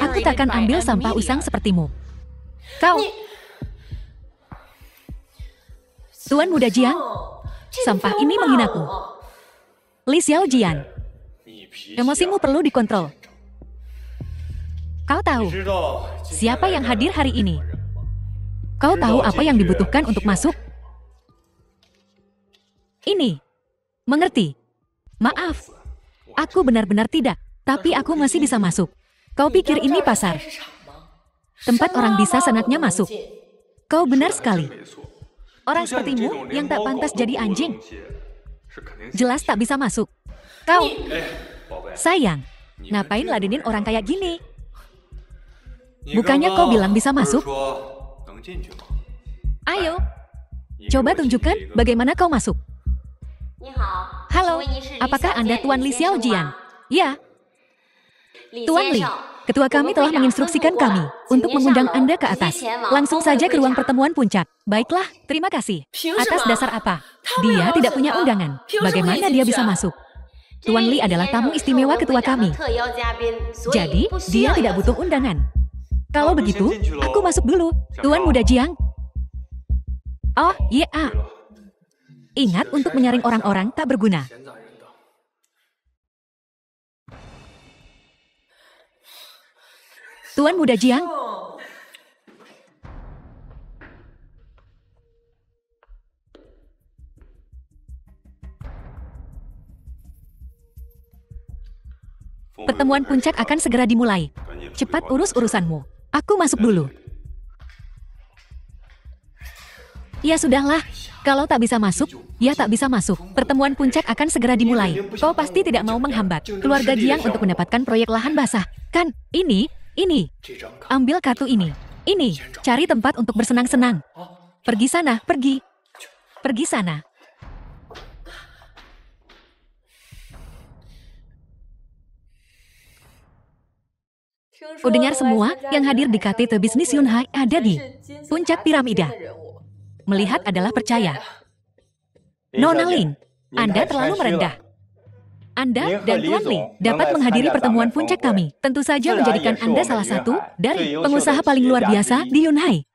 A: aku takkan ambil sampah usang sepertimu. Kau, Tuan Muda Jiang, sampah ini menghinaku. Li Xiaojian, emosimu perlu dikontrol. Kau tahu siapa yang hadir hari ini? Kau tahu apa yang dibutuhkan untuk masuk? Ini. Mengerti? Maaf. Aku benar-benar tidak. Tapi aku masih bisa masuk. Kau pikir ini pasar? Tempat orang bisa senangnya masuk. Kau benar sekali. Orang sepertimu yang tak pantas jadi anjing. Jelas tak bisa masuk. Kau. Sayang. Ngapain ladenin orang kayak gini? Bukannya kau bilang bisa masuk? Ayo, coba tunjukkan bagaimana kau masuk. Halo, apakah Anda Tuan Li Xiaojian? Ya. Tuan Li, ketua kami telah menginstruksikan kami untuk mengundang Anda ke atas. Langsung saja ke ruang pertemuan puncak. Baiklah, terima kasih. Atas dasar apa? Dia tidak punya undangan. Bagaimana dia bisa masuk? Tuan Li adalah tamu istimewa ketua kami. Jadi, dia tidak butuh undangan. Kalau begitu, aku masuk dulu, Tuan Muda Jiang. Oh, iya. Ingat untuk menyaring orang-orang tak berguna. Tuan Muda Jiang. Pertemuan puncak akan segera dimulai. Cepat urus urusanmu. Aku masuk dulu. Ya sudahlah, kalau tak bisa masuk, ya tak bisa masuk. Pertemuan puncak akan segera dimulai. Kau pasti tidak mau menghambat keluarga Jiang untuk mendapatkan proyek lahan basah. Kan, ini. Ambil kartu ini. Ini, cari tempat untuk bersenang-senang. Pergi sana, pergi. Pergi sana. Kudengar semua yang hadir di KTT Bisnis Yunhai ada di puncak piramida. Melihat adalah percaya. Nona Lin, Anda terlalu merendah. Anda dan Tuan Li dapat menghadiri pertemuan puncak kami. Tentu saja menjadikan Anda salah satu dari pengusaha paling luar biasa di Yunhai.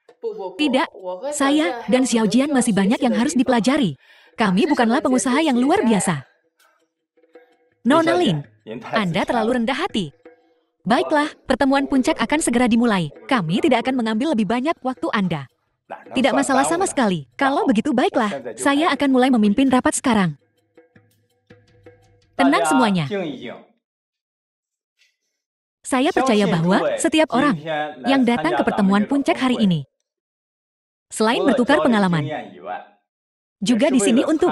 A: Tidak, saya dan Xiao Jian masih banyak yang harus dipelajari. Kami bukanlah pengusaha yang luar biasa. Nona Lin, Anda terlalu rendah hati. Baiklah, pertemuan puncak akan segera dimulai. Kami tidak akan mengambil lebih banyak waktu Anda. Tidak masalah sama sekali. Kalau begitu baiklah, saya akan mulai memimpin rapat sekarang. Tenang semuanya. Saya percaya bahwa setiap orang yang datang ke pertemuan puncak hari ini, selain bertukar pengalaman, juga di sini untuk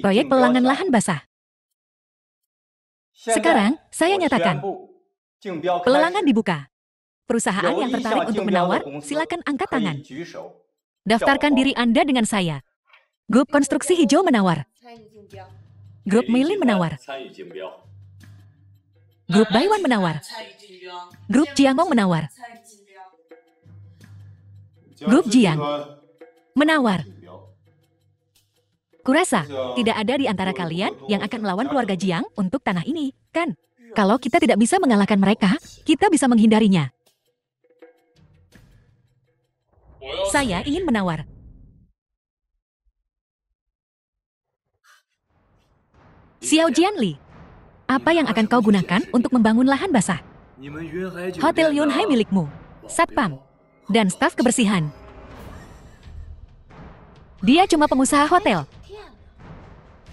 A: proyek pelelangan lahan basah. Sekarang, saya nyatakan, pelelangan dibuka. Perusahaan yang tertarik untuk menawar, silakan angkat tangan. Daftarkan diri Anda dengan saya. Grup Konstruksi Hijau menawar. Grup Meilin menawar. Grup Baiwan menawar. Grup Jiangmong menawar. Grup Jiang menawar. Kurasa, tidak ada di antara kalian yang akan melawan keluarga Jiang untuk tanah ini, kan? Kalau kita tidak bisa mengalahkan mereka, kita bisa menghindarinya. Saya ingin menawar. Xiao Jianli, apa yang akan kau gunakan untuk membangun lahan basah? Hotel Yunhai milikmu, satpam, dan staf kebersihan. Dia cuma pengusaha hotel.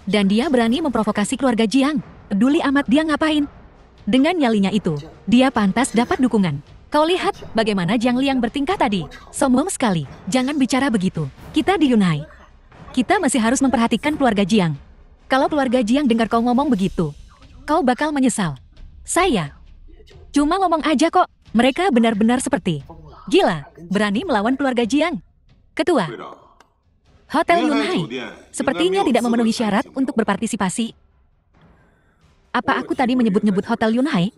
A: Dan dia berani memprovokasi keluarga Jiang. Peduli amat dia ngapain. Dengan nyalinya itu, dia pantas dapat dukungan. Kau lihat bagaimana Jiang Liang bertingkah tadi. Sombong sekali. Jangan bicara begitu. Kita di Yunhai. Kita masih harus memperhatikan keluarga Jiang. Kalau keluarga Jiang dengar kau ngomong begitu, kau bakal menyesal. Saya cuma ngomong aja kok. Mereka benar-benar seperti gila, berani melawan keluarga Jiang. Ketua, Hotel Yunhai sepertinya tidak memenuhi syarat untuk berpartisipasi. Apa aku tadi menyebut-nyebut Hotel Yunhai?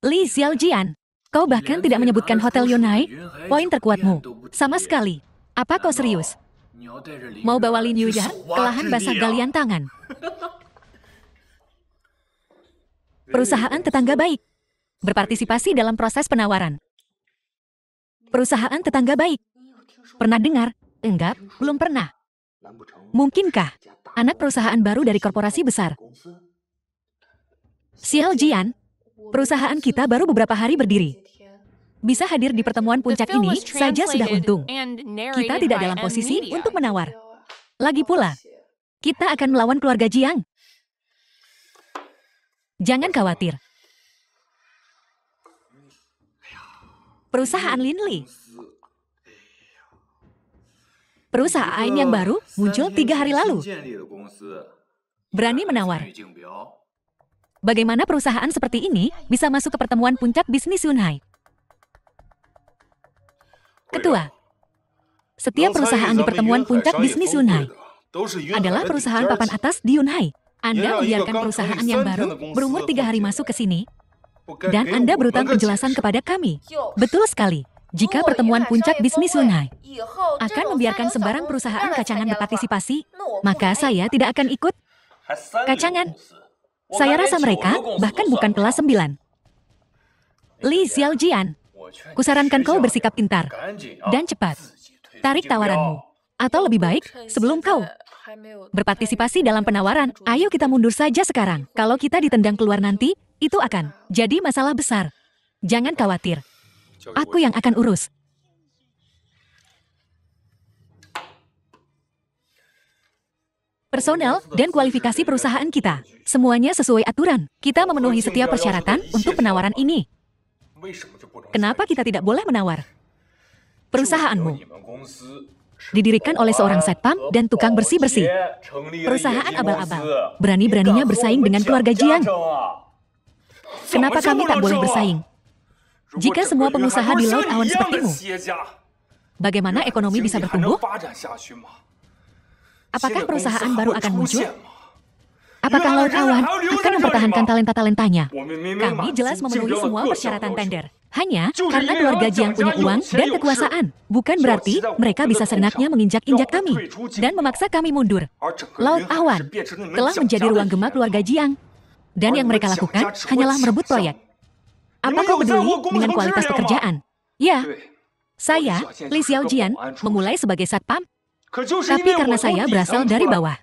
A: Li Xiaojian, kau bahkan tidak menyebutkan Hotel Yunhai, poin terkuatmu. Sama sekali. Apa kau serius? Mau bawa Lin Yuya ke lahan basah galian tangan? Perusahaan tetangga baik. Berpartisipasi dalam proses penawaran. Perusahaan tetangga baik. Pernah dengar? Enggak, belum pernah. Mungkinkah anak perusahaan baru dari korporasi besar? Xiao Jian, perusahaan kita baru beberapa hari berdiri. Bisa hadir di pertemuan puncak ini saja sudah untung. Kita tidak dalam posisi untuk menawar. Lagi pula, kita akan melawan keluarga Jiang. Jangan khawatir. Perusahaan Linli. Perusahaan yang baru muncul 3 hari lalu. Berani menawar. Bagaimana perusahaan seperti ini bisa masuk ke pertemuan puncak bisnis Yunhai? Ketua, setiap perusahaan di pertemuan puncak bisnis Yunhai adalah perusahaan papan atas di Yunhai. Anda membiarkan perusahaan yang baru berumur 3 hari masuk ke sini, dan Anda berutang penjelasan kepada kami. Betul sekali. Jika pertemuan puncak bisnis Yunhai akan membiarkan sembarang perusahaan kacangan berpartisipasi, maka saya tidak akan ikut kacangan. Saya rasa mereka bahkan bukan kelas 9. Li Xiaojian, kusarankan kau bersikap pintar dan cepat. Tarik tawaranmu. Atau lebih baik, sebelum kau berpartisipasi dalam penawaran, ayo kita mundur saja sekarang. Kalau kita ditendang keluar nanti, itu akan jadi masalah besar. Jangan khawatir. Aku yang akan urus. personel, dan kualifikasi perusahaan kita. Semuanya sesuai aturan. Kita memenuhi setiap persyaratan untuk penawaran ini. Kenapa kita tidak boleh menawar? Perusahaanmu didirikan oleh seorang satpam dan tukang bersih-bersih. Perusahaan abal-abal. Berani-beraninya bersaing dengan keluarga Jiang. Kenapa kami tak boleh bersaing? Jika semua pengusaha di Laut Awan sepertimu, bagaimana ekonomi bisa bertumbuh? Apakah perusahaan baru akan muncul? Apakah Laut Awan akan mempertahankan talenta-talentanya? Kami jelas memenuhi semua persyaratan tender. Hanya karena keluarga Jiang punya uang dan kekuasaan. Bukan berarti mereka bisa seenaknya menginjak-injak kami dan memaksa kami mundur. Laut Awan telah menjadi ruang gema keluarga Jiang. Dan yang mereka lakukan hanyalah merebut proyek. Apa kau peduli dengan kualitas pekerjaan? Ya, saya, Li Xiaojian, memulai sebagai satpam. Tapi karena saya berasal dari bawah,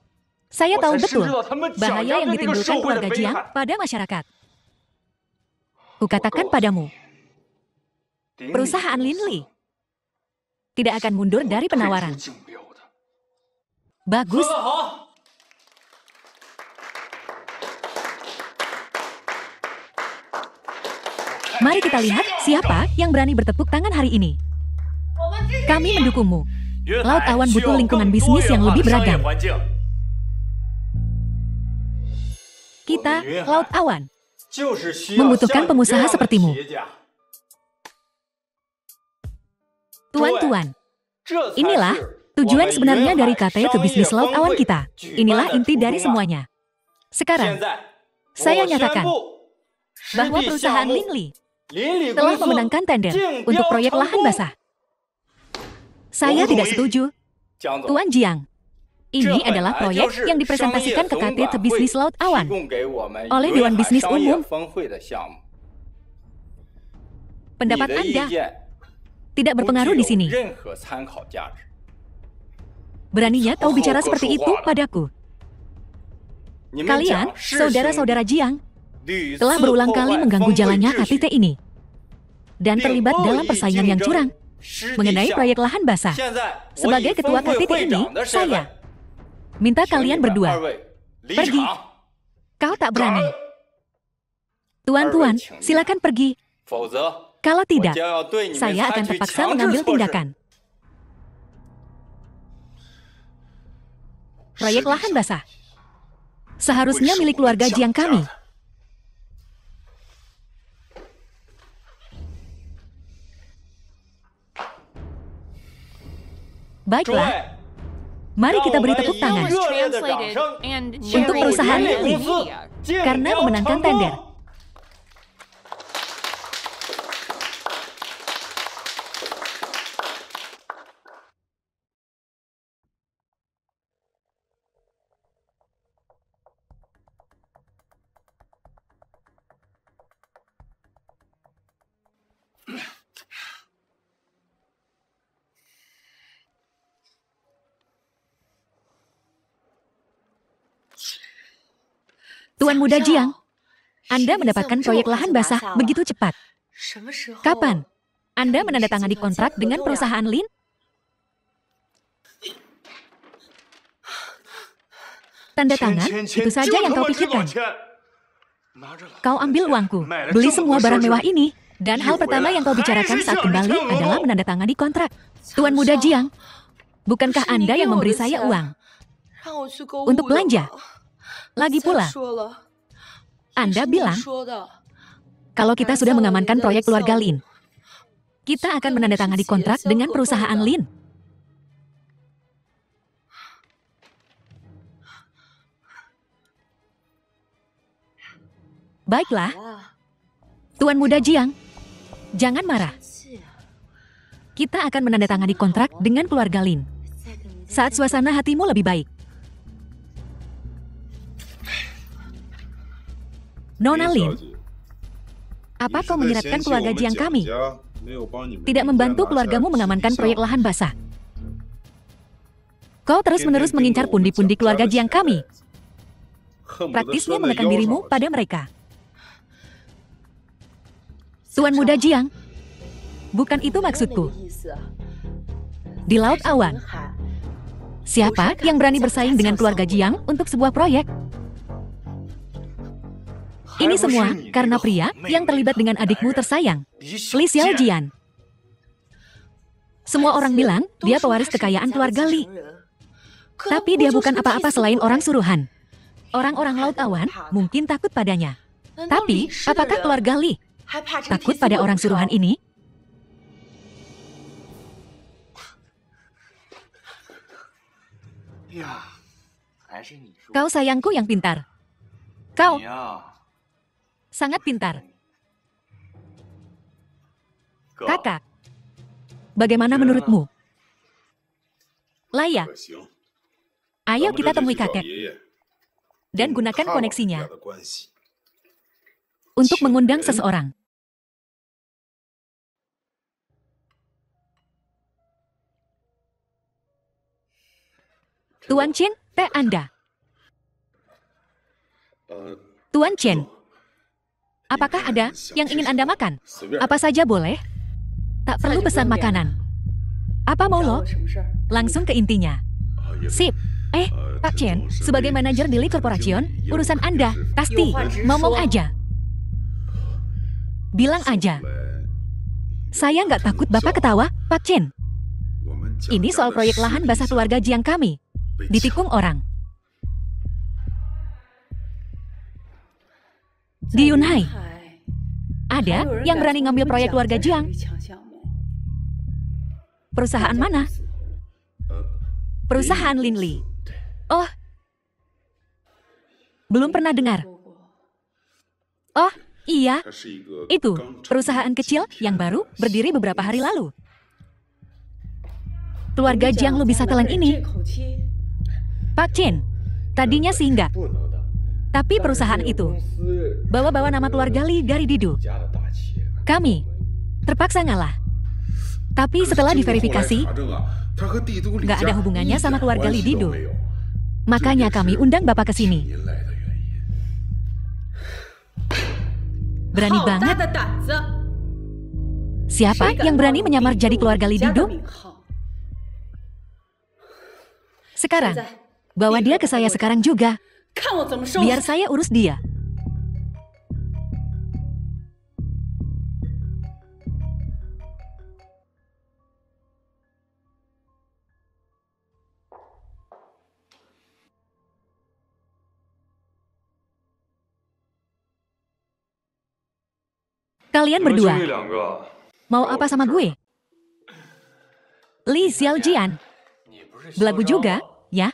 A: saya tahu betul bahaya yang ditimbulkan keluarga Jiang pada masyarakat. Kukatakan padamu, perusahaan Linli tidak akan mundur dari penawaran. Bagus. Mari kita lihat siapa yang berani bertepuk tangan hari ini. Kami mendukungmu. Laut Awan butuh lingkungan bisnis yang lebih beragam. Kita, Laut Awan, membutuhkan pengusaha sepertimu. Tuan-tuan, inilah tujuan sebenarnya dari KT ke bisnis Laut Awan kita. Inilah inti dari semuanya. Sekarang, saya nyatakan bahwa perusahaan Linli telah memenangkan tender untuk proyek lahan basah. Saya tidak setuju. Tuan Jiang, ini adalah proyek yang dipresentasikan ke KT Bisnis Laut Awan oleh Dewan Bisnis Umum. Pendapat Anda tidak berpengaruh di sini. Beraninya kau bicara seperti itu padaku. Kalian, saudara-saudara Jiang, telah berulang kali mengganggu jalannya KTT ini dan terlibat dalam persaingan yang curang mengenai proyek lahan basah. Sebagai ketua KTT ini, saya minta kalian berdua pergi. Kau tak berani. Tuan-tuan, silakan pergi. Kalau tidak, saya akan terpaksa mengambil tindakan. Proyek lahan basah seharusnya milik keluarga Jiang kami. Baiklah, mari kita beri tepuk tangan untuk perusahaan Linli karena memenangkan tender. Tuan Muda Jiang, Anda mendapatkan proyek lahan basah begitu cepat. Kapan Anda menandatangani kontrak dengan perusahaan Lin? Tanda tangan, itu saja yang kau pikirkan. Kau ambil uangku, beli semua barang mewah ini, dan hal pertama yang kau bicarakan saat kembali adalah menandatangani kontrak. Tuan Muda Jiang, bukankah Anda yang memberi saya uang untuk belanja? Lagi pula, Anda bilang, kalau kita sudah mengamankan proyek keluarga Lin, kita akan menandatangani kontrak dengan perusahaan Lin. Baiklah, Tuan Muda Jiang, jangan marah. Kita akan menandatangani kontrak dengan keluarga Lin saat suasana hatimu lebih baik. Nona Lin, apa kau menyiratkan keluarga Jiang kami? Tidak membantu keluargamu mengamankan proyek lahan basah. Kau terus-menerus mengincar pundi-pundi keluarga Jiang kami. Praktisnya menekan dirimu pada mereka. Tuan Muda Jiang, bukan itu maksudku. Di Laut Awan, Siapa yang berani bersaing dengan keluarga Jiang untuk sebuah proyek? Ini semua karena pria yang terlibat dengan adikmu tersayang, Li Xiaojian. Semua orang bilang dia pewaris kekayaan keluarga Li. Tapi dia bukan apa-apa selain orang suruhan. Orang-orang Laut Awan mungkin takut padanya. Tapi, apakah keluarga Li takut pada orang suruhan ini? Kau sayangku yang pintar. Kau sangat pintar. Kakak, bagaimana menurutmu? Laya, ayo kita temui kakek. Dan gunakan koneksinya untuk mengundang seseorang. Tuan Chen, teh Anda. Tuan Chen, apakah ada yang ingin Anda makan? Apa saja boleh? Tak perlu pesan makanan. Apa mau lo? Langsung ke intinya. Sip. Pak Chen, sebagai manajer di Li Corporation, urusan Anda, pasti, ngomong aja. Bilang aja. Saya nggak takut Bapak ketawa, Pak Chen. Ini soal proyek lahan basah keluarga Jiang kami. Ditikung orang. Di Yunhai, ada yang berani ngambil proyek keluarga Jiang. Perusahaan mana? Perusahaan Linli. Oh, belum pernah dengar. Oh, iya. Itu perusahaan kecil yang baru berdiri beberapa hari lalu. Keluarga Jiang lebih satelan ini. Pak Chen, tadinya sih enggak. Tapi perusahaan itu bawa-bawa nama keluarga Li dari Didu. Kami terpaksa ngalah. Tapi setelah diverifikasi, nggak ada hubungannya sama keluarga Li Didu. Makanya kami undang Bapak ke sini. Berani banget. Siapa yang berani menyamar jadi keluarga Li Didu? Sekarang, bawa dia ke saya sekarang juga. Biar saya urus dia. Kalian berdua, mau apa sama gue? Li Xiaojian. Belagu juga, ya?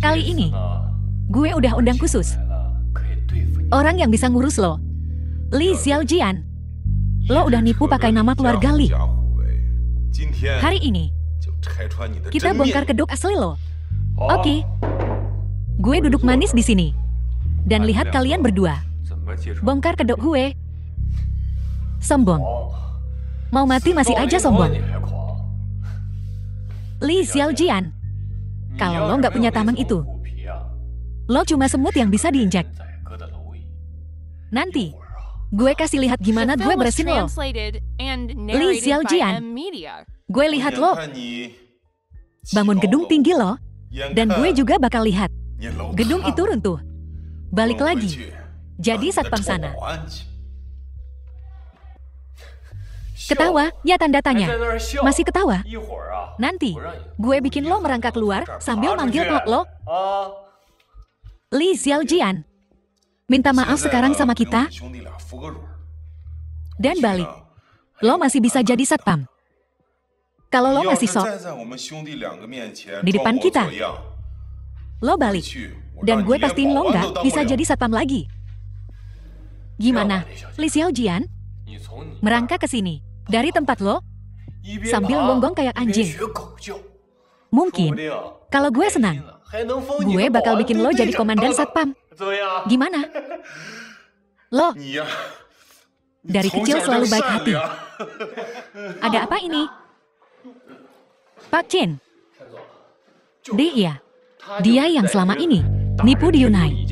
A: Kali ini, gue udah undang khusus. Orang yang bisa ngurus lo. Li Xiaojian. Lo udah nipu pakai nama keluarga Li. Hari ini, kita bongkar kedok asli lo. Oke. Gue duduk manis di sini. Dan lihat kalian berdua. Bongkar kedok gue. Sombong. Mau mati masih aja sombong. Li Xiaojian. Kalau lo nggak punya tameng itu, lo cuma semut yang bisa diinjak. Nanti, gue kasih lihat gimana gue beresin lo. Li Xiaojian. Gue lihat lo bangun gedung tinggi lo, dan gue juga bakal lihat gedung itu runtuh. Balik lagi, jadi satpam sana. Ketawa, ya tanda tanya. Masih ketawa? Nanti, gue bikin lo merangkak keluar sambil manggil pop lo. Li Xiaojian, minta maaf sekarang sama kita. Dan balik, lo masih bisa jadi satpam. Kalau lo masih sok di depan kita, lo balik. Dan gue pastiin lo nggak bisa jadi satpam lagi. Gimana, Li Xiaojian? Merangkak ke sini, dari tempat lo, sambil gonggong kayak anjing. Mungkin, kalau gue senang, gue bakal bikin lo jadi komandan satpam. Gimana? Lo, dari kecil selalu baik hati. Ada apa ini? Pak Chen. Dia yang selama ini nipu di Yunhai.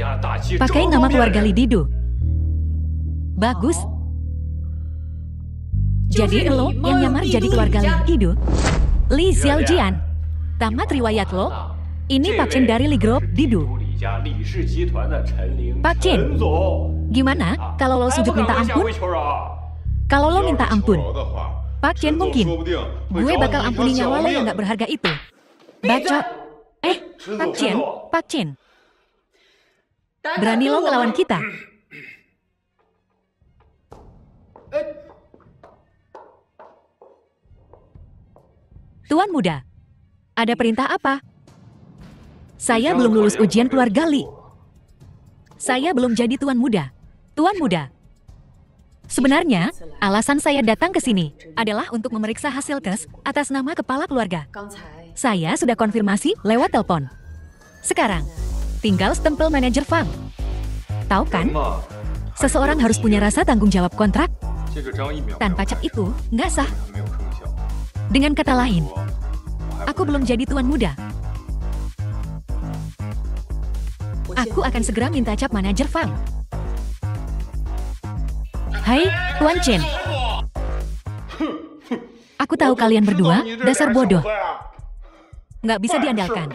A: Pakai nama keluarga Li Didu. Bagus. Jadi lo yang nyamar jadi keluarga Li Didu? Li Xiaojian. Tamat riwayat lo. Ini Pak Chen dari Li Group Didu. Pak Chen, gimana kalau lo sujud minta ampun? Kalau lo minta ampun, Pak Chen mungkin gue bakal ampuni nyawa lo yang gak berharga itu. Bacot. Pak Chen. Berani lo ngelawan kita? Tuan muda, ada perintah apa? Saya belum lulus ujian keluarga Li. Saya belum jadi tuan muda. Tuan muda. Sebenarnya, alasan saya datang ke sini adalah untuk memeriksa hasil tes atas nama kepala keluarga. Saya sudah konfirmasi lewat telepon. Sekarang, tinggal stempel manajer Fang. Tahu kan? Seseorang harus punya rasa tanggung jawab kontrak. Tanpa cap itu, nggak sah. Dengan kata lain, aku belum jadi tuan muda. Aku akan segera minta cap manajer Fang. Hai, Tuan Chen. Aku tahu kalian berdua dasar bodoh. Nggak bisa diandalkan.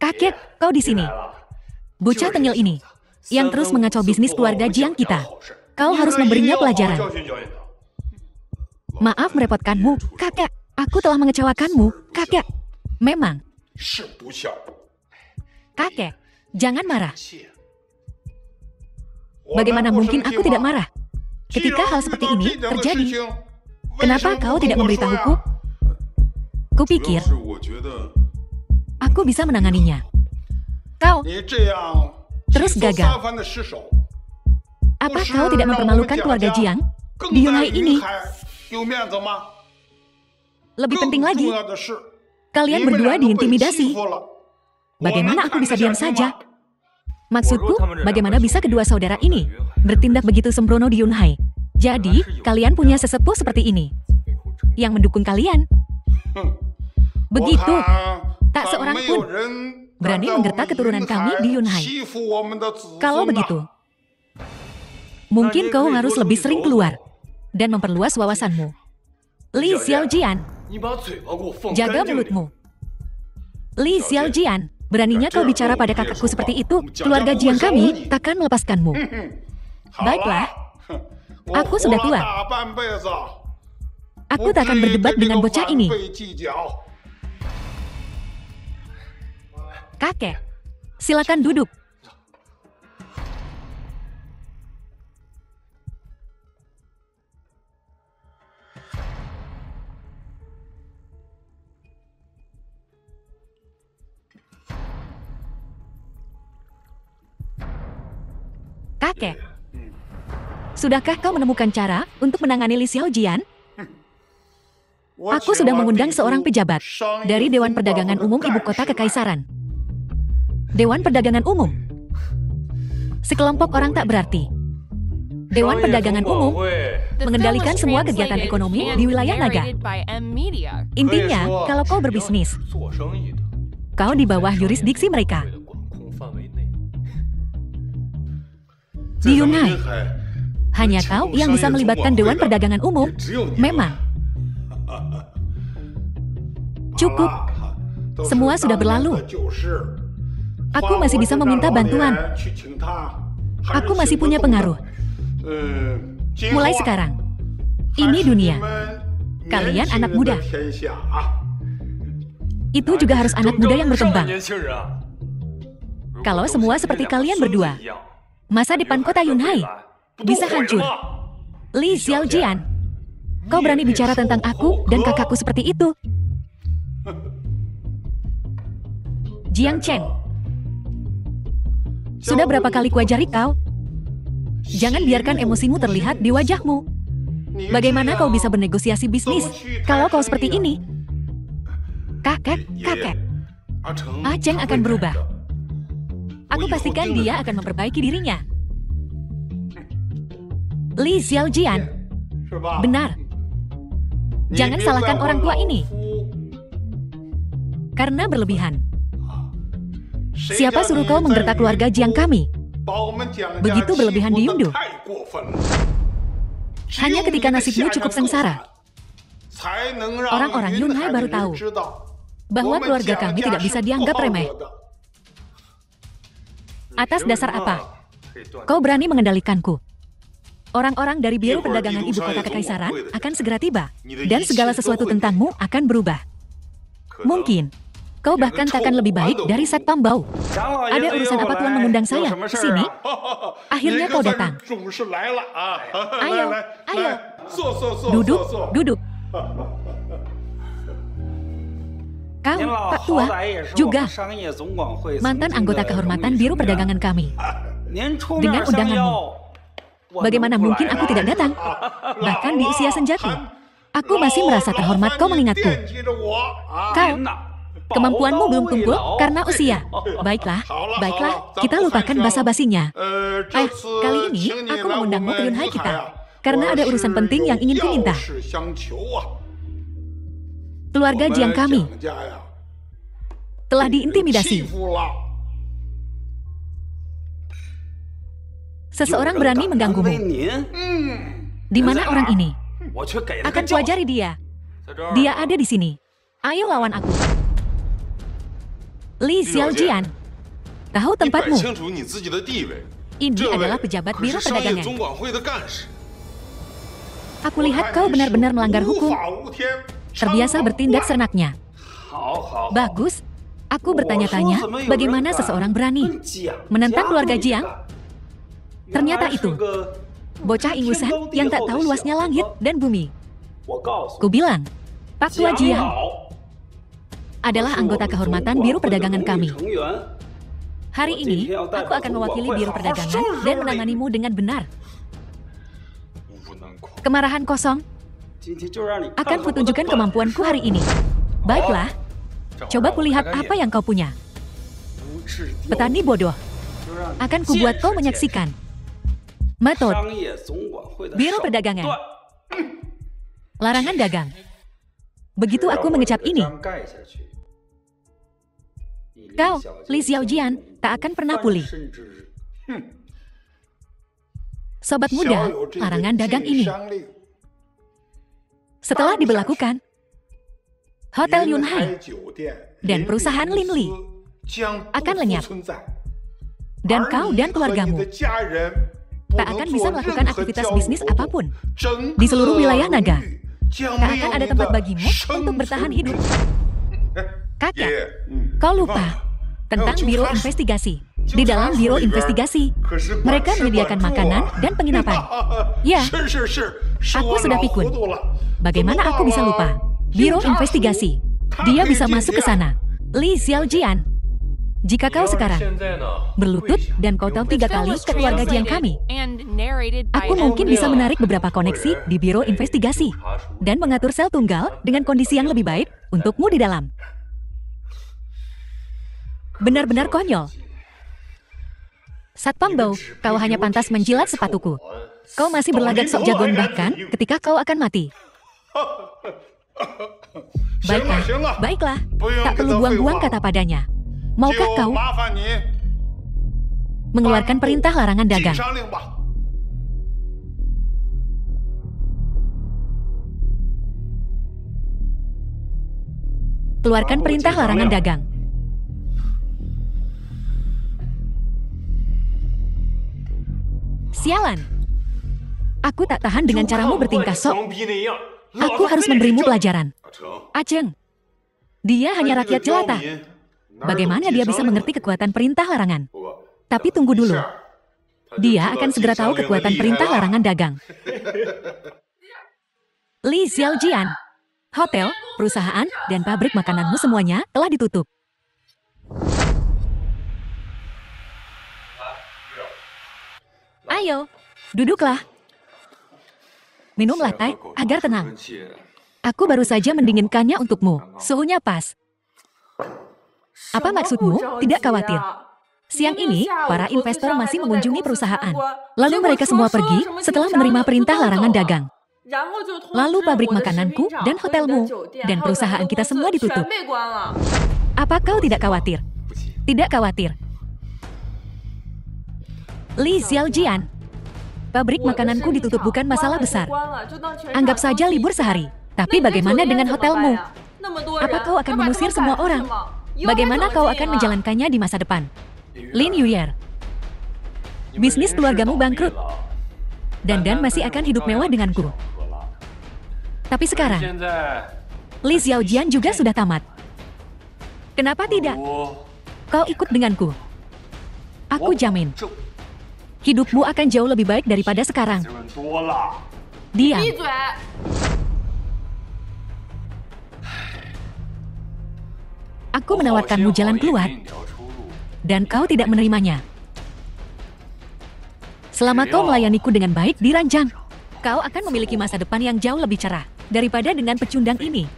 A: Kakek, kau di sini. Bocah tengil ini, yang terus mengacau bisnis keluarga Jiang kita. Kau harus memberinya pelajaran. Maaf merepotkanmu, kakek. Aku telah mengecewakanmu, kakek. Memang. Kakek, jangan marah. Bagaimana mungkin aku tidak marah? Ketika hal seperti ini terjadi, kenapa kau tidak memberitahuku? Kupikir, aku bisa menanganinya. Kau terus gagal. Apa kau tidak mempermalukan keluarga Jiang di Yunhai ini? Lebih penting lagi, kalian berdua diintimidasi. Bagaimana aku bisa diam saja? Maksudku, bagaimana bisa kedua saudara ini bertindak begitu sembrono di Yunhai? Jadi, kalian punya sesepuh seperti ini yang mendukung kalian. Begitu, tak seorang pun berani menggertak keturunan kami di Yunhai. Kalau begitu, mungkin kau harus lebih sering keluar dan memperluas wawasanmu. Li Xiaojian, jaga mulutmu. Li Xiaojian, beraninya kau bicara pada kakakku seperti itu, keluarga Jiang kami takkan melepaskanmu. Baiklah, aku sudah tua. Aku tak akan berdebat dengan bocah ini. Kakek, silakan duduk. Kakek, sudahkah kau menemukan cara untuk menangani Li Xiaojian? Aku sudah mengundang seorang pejabat dari Dewan Perdagangan Umum Ibu Kota Kekaisaran. Dewan Perdagangan Umum, sekelompok orang tak berarti. Dewan Perdagangan Umum mengendalikan semua kegiatan ekonomi di wilayah naga. Intinya, kalau kau berbisnis, kau di bawah yurisdiksi mereka. Di Yunhai, hanya kau yang bisa melibatkan Dewan Perdagangan Umum. Memang. Cukup. Semua sudah berlalu. Aku masih bisa meminta bantuan. Aku masih punya pengaruh. Mulai sekarang, ini dunia. Kalian anak muda. Itu juga harus anak muda yang berkembang. Kalau semua seperti kalian berdua, masa depan kota Yunhai bisa hancur. Li Xiaojian, kau berani bicara tentang aku dan kakakku seperti itu? Jiang Chen, sudah berapa kali kuajari kau? Jangan biarkan emosimu terlihat di wajahmu. Bagaimana kau bisa bernegosiasi bisnis kalau kau seperti ini? Kakek, Cheng akan berubah. Aku pastikan dia akan memperbaiki dirinya. Li Xiaojian, benar. Jangan salahkan orang tua ini. Karena berlebihan. Siapa suruh kau menggertak keluarga Jiang kami? Begitu berlebihan di Yundu. Hanya ketika nasibmu cukup sengsara, Orang-orang Yunhai baru tahu bahwa keluarga kami tidak bisa dianggap remeh. Atas dasar apa kau berani mengendalikanku? Orang-orang dari Biro Perdagangan Ibu Kota Kekaisaran akan segera tiba, dan segala sesuatu tentangmu akan berubah. Mungkin kau bahkan takkan lebih baik dari Satpam Bau. Ada urusan apa Tuan mengundang saya ke sini? Akhirnya kau datang. Ayo, ayo. Duduk, duduk. Kau, Pak Tua, juga mantan anggota kehormatan Biro Perdagangan kami. Dengan undanganmu, bagaimana mungkin aku tidak datang? Bahkan di usia senjati, aku masih merasa terhormat kau mengingatku. Kau, kemampuanmu belum tumpul karena usia. Baiklah, baiklah, kita lupakan basa-basinya. Kali ini aku mengundangmu ke Yunhai kita, karena ada urusan penting yang ingin kuminta. Keluarga Jiang kami telah diintimidasi. Seseorang berani mengganggumu. Di mana orang ini? Akan kuajari dia. Dia ada di sini. Ayo lawan aku. Li Xiaojian, tahu tempatmu. Ini adalah pejabat Biro Perdagangan. Aku lihat kau benar-benar melanggar hukum. Terbiasa bertindak seenaknya. Bagus. Aku bertanya-tanya, bagaimana seseorang berani menentang keluarga Jiang? Ternyata itu bocah ingusan yang tak tahu luasnya langit dan bumi. Ku bilang, Pak Tua Jiang adalah anggota kehormatan Biro Perdagangan kami. Hari ini, aku akan mewakili Biro Perdagangan dan menanganimu dengan benar. Kemarahan kosong. Akan kutunjukkan kemampuanku hari ini. Baiklah, coba kulihat apa yang kau punya. Petani bodoh. Akan kubuat kau menyaksikan. Metode Biro Perdagangan. Larangan dagang. Begitu aku mengecap ini, kau, Li Xiaojian, tak akan pernah pulih. Sobat muda, larangan dagang ini setelah diberlakukan, Hotel Yunhai dan perusahaan Linli akan lenyap. Dan kau dan keluargamu tak akan bisa melakukan aktivitas bisnis apapun di seluruh wilayah naga. Tak akan ada tempat bagimu untuk bertahan hidup. Kakak, kau lupa tentang Biro Investigasi. Di dalam Biro Investigasi, mereka menyediakan makanan dan penginapan. Ya, aku sudah pikun. Bagaimana aku bisa lupa? Biro Investigasi. Dia bisa masuk ke sana. Li Xiaojian. Jika kau sekarang berlutut dan kau tahu 3 kali ke keluarga Jiang kami, aku mungkin bisa menarik beberapa koneksi di Biro Investigasi dan mengatur sel tunggal dengan kondisi yang lebih baik untukmu di dalam. Benar-benar konyol. Satpam Bau, kau hanya pantas menjilat sepatuku. Kau masih berlagak sok jagoan bahkan ketika kau akan mati. Baiklah, baiklah. Tak perlu buang-buang kata padanya. Maukah kau mengeluarkan perintah larangan dagang? Keluarkan perintah larangan dagang. Sialan. Aku tak tahan dengan caramu bertingkah sok. Aku harus memberimu pelajaran. Aceng. Dia hanya rakyat jelata. Bagaimana dia bisa mengerti kekuatan perintah larangan? Tapi tunggu dulu. Dia akan segera tahu kekuatan perintah larangan dagang. Li Xiaojian. Hotel, perusahaan, dan pabrik makananmu semuanya telah ditutup. Ayo, duduklah. Minumlah teh agar tenang. Aku baru saja mendinginkannya untukmu. Suhunya pas. Apa maksudmu? Tidak khawatir. Siang ini, para investor masih mengunjungi perusahaan. Lalu mereka semua pergi setelah menerima perintah larangan dagang. Lalu pabrik makananku dan hotelmu dan perusahaan kita semua ditutup. Apa kau tidak khawatir? Tidak khawatir. Li Xiaojian, pabrik makananku ditutup bukan masalah besar. Anggap saja libur sehari. Tapi bagaimana dengan hotelmu? Apa kau akan mengusir semua orang? Bagaimana kau akan menjalankannya di masa depan? Lin Yuyer, bisnis keluargamu bangkrut. Dan masih akan hidup mewah denganku. Tapi sekarang, Li Xiaojian juga sudah tamat. Kenapa tidak? Kau ikut denganku. Aku jamin, hidupmu akan jauh lebih baik daripada sekarang. Diam. Aku menawarkanmu jalan keluar, dan kau tidak menerimanya. Selama kau melayaniku dengan baik di ranjang, kau akan memiliki masa depan yang jauh lebih cerah daripada dengan pecundang ini.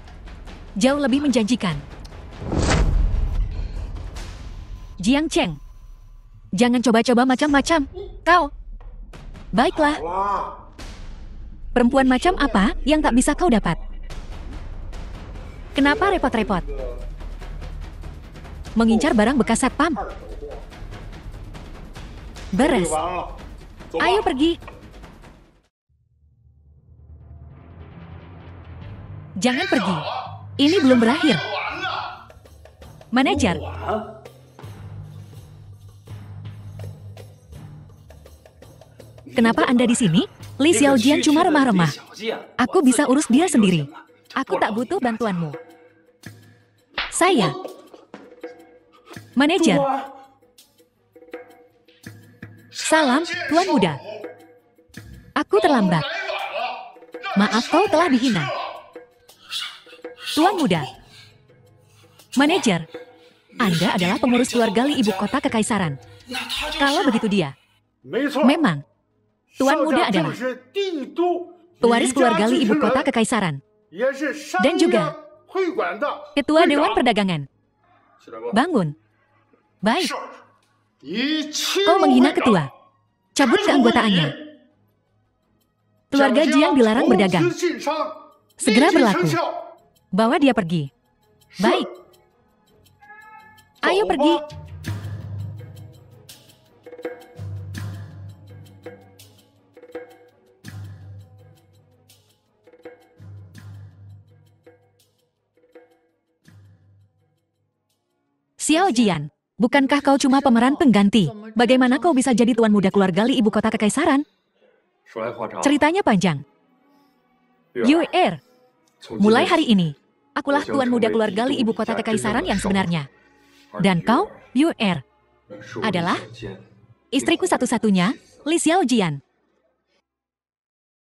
A: Jauh lebih menjanjikan. Jiang Cheng, jangan coba-coba macam-macam. Kau. Baiklah. Perempuan macam apa yang tak bisa kau dapat? Kenapa repot-repot? Mengincar barang bekas satpam. Beres. Ayo pergi. Jangan pergi. Ini belum berakhir. Manajer. Kenapa Anda di sini? Li Xiaojian cuma remah-remah. Aku bisa urus dia sendiri. Aku tak butuh bantuanmu. Saya. Manajer. Salam, Tuan Muda. Aku terlambat. Maaf kau telah dihina. Tuan Muda. Manajer. Anda adalah pengurus keluarga Li Ibu Kota Kekaisaran. Kalau begitu dia. Memang. Tuan Muda adalah pewaris keluarga Li Ibu Kota Kekaisaran. Dan juga Ketua Dewan Perdagangan. Bangun. Baik. Kau menghina ketua. Cabut keanggotaannya. Keluarga Jiang dilarang berdagang. Segera berlaku. Bawa dia pergi. Baik. Ayo pergi. Xiao Jian, bukankah kau cuma pemeran pengganti? Bagaimana kau bisa jadi tuan muda keluarga Li Ibu Kota Kekaisaran? Ceritanya panjang. Yuer, mulai hari ini, akulah tuan muda keluarga Li Ibu Kota Kekaisaran yang sebenarnya. Dan kau, Yuer, adalah istriku satu-satunya, Li Xiaojian.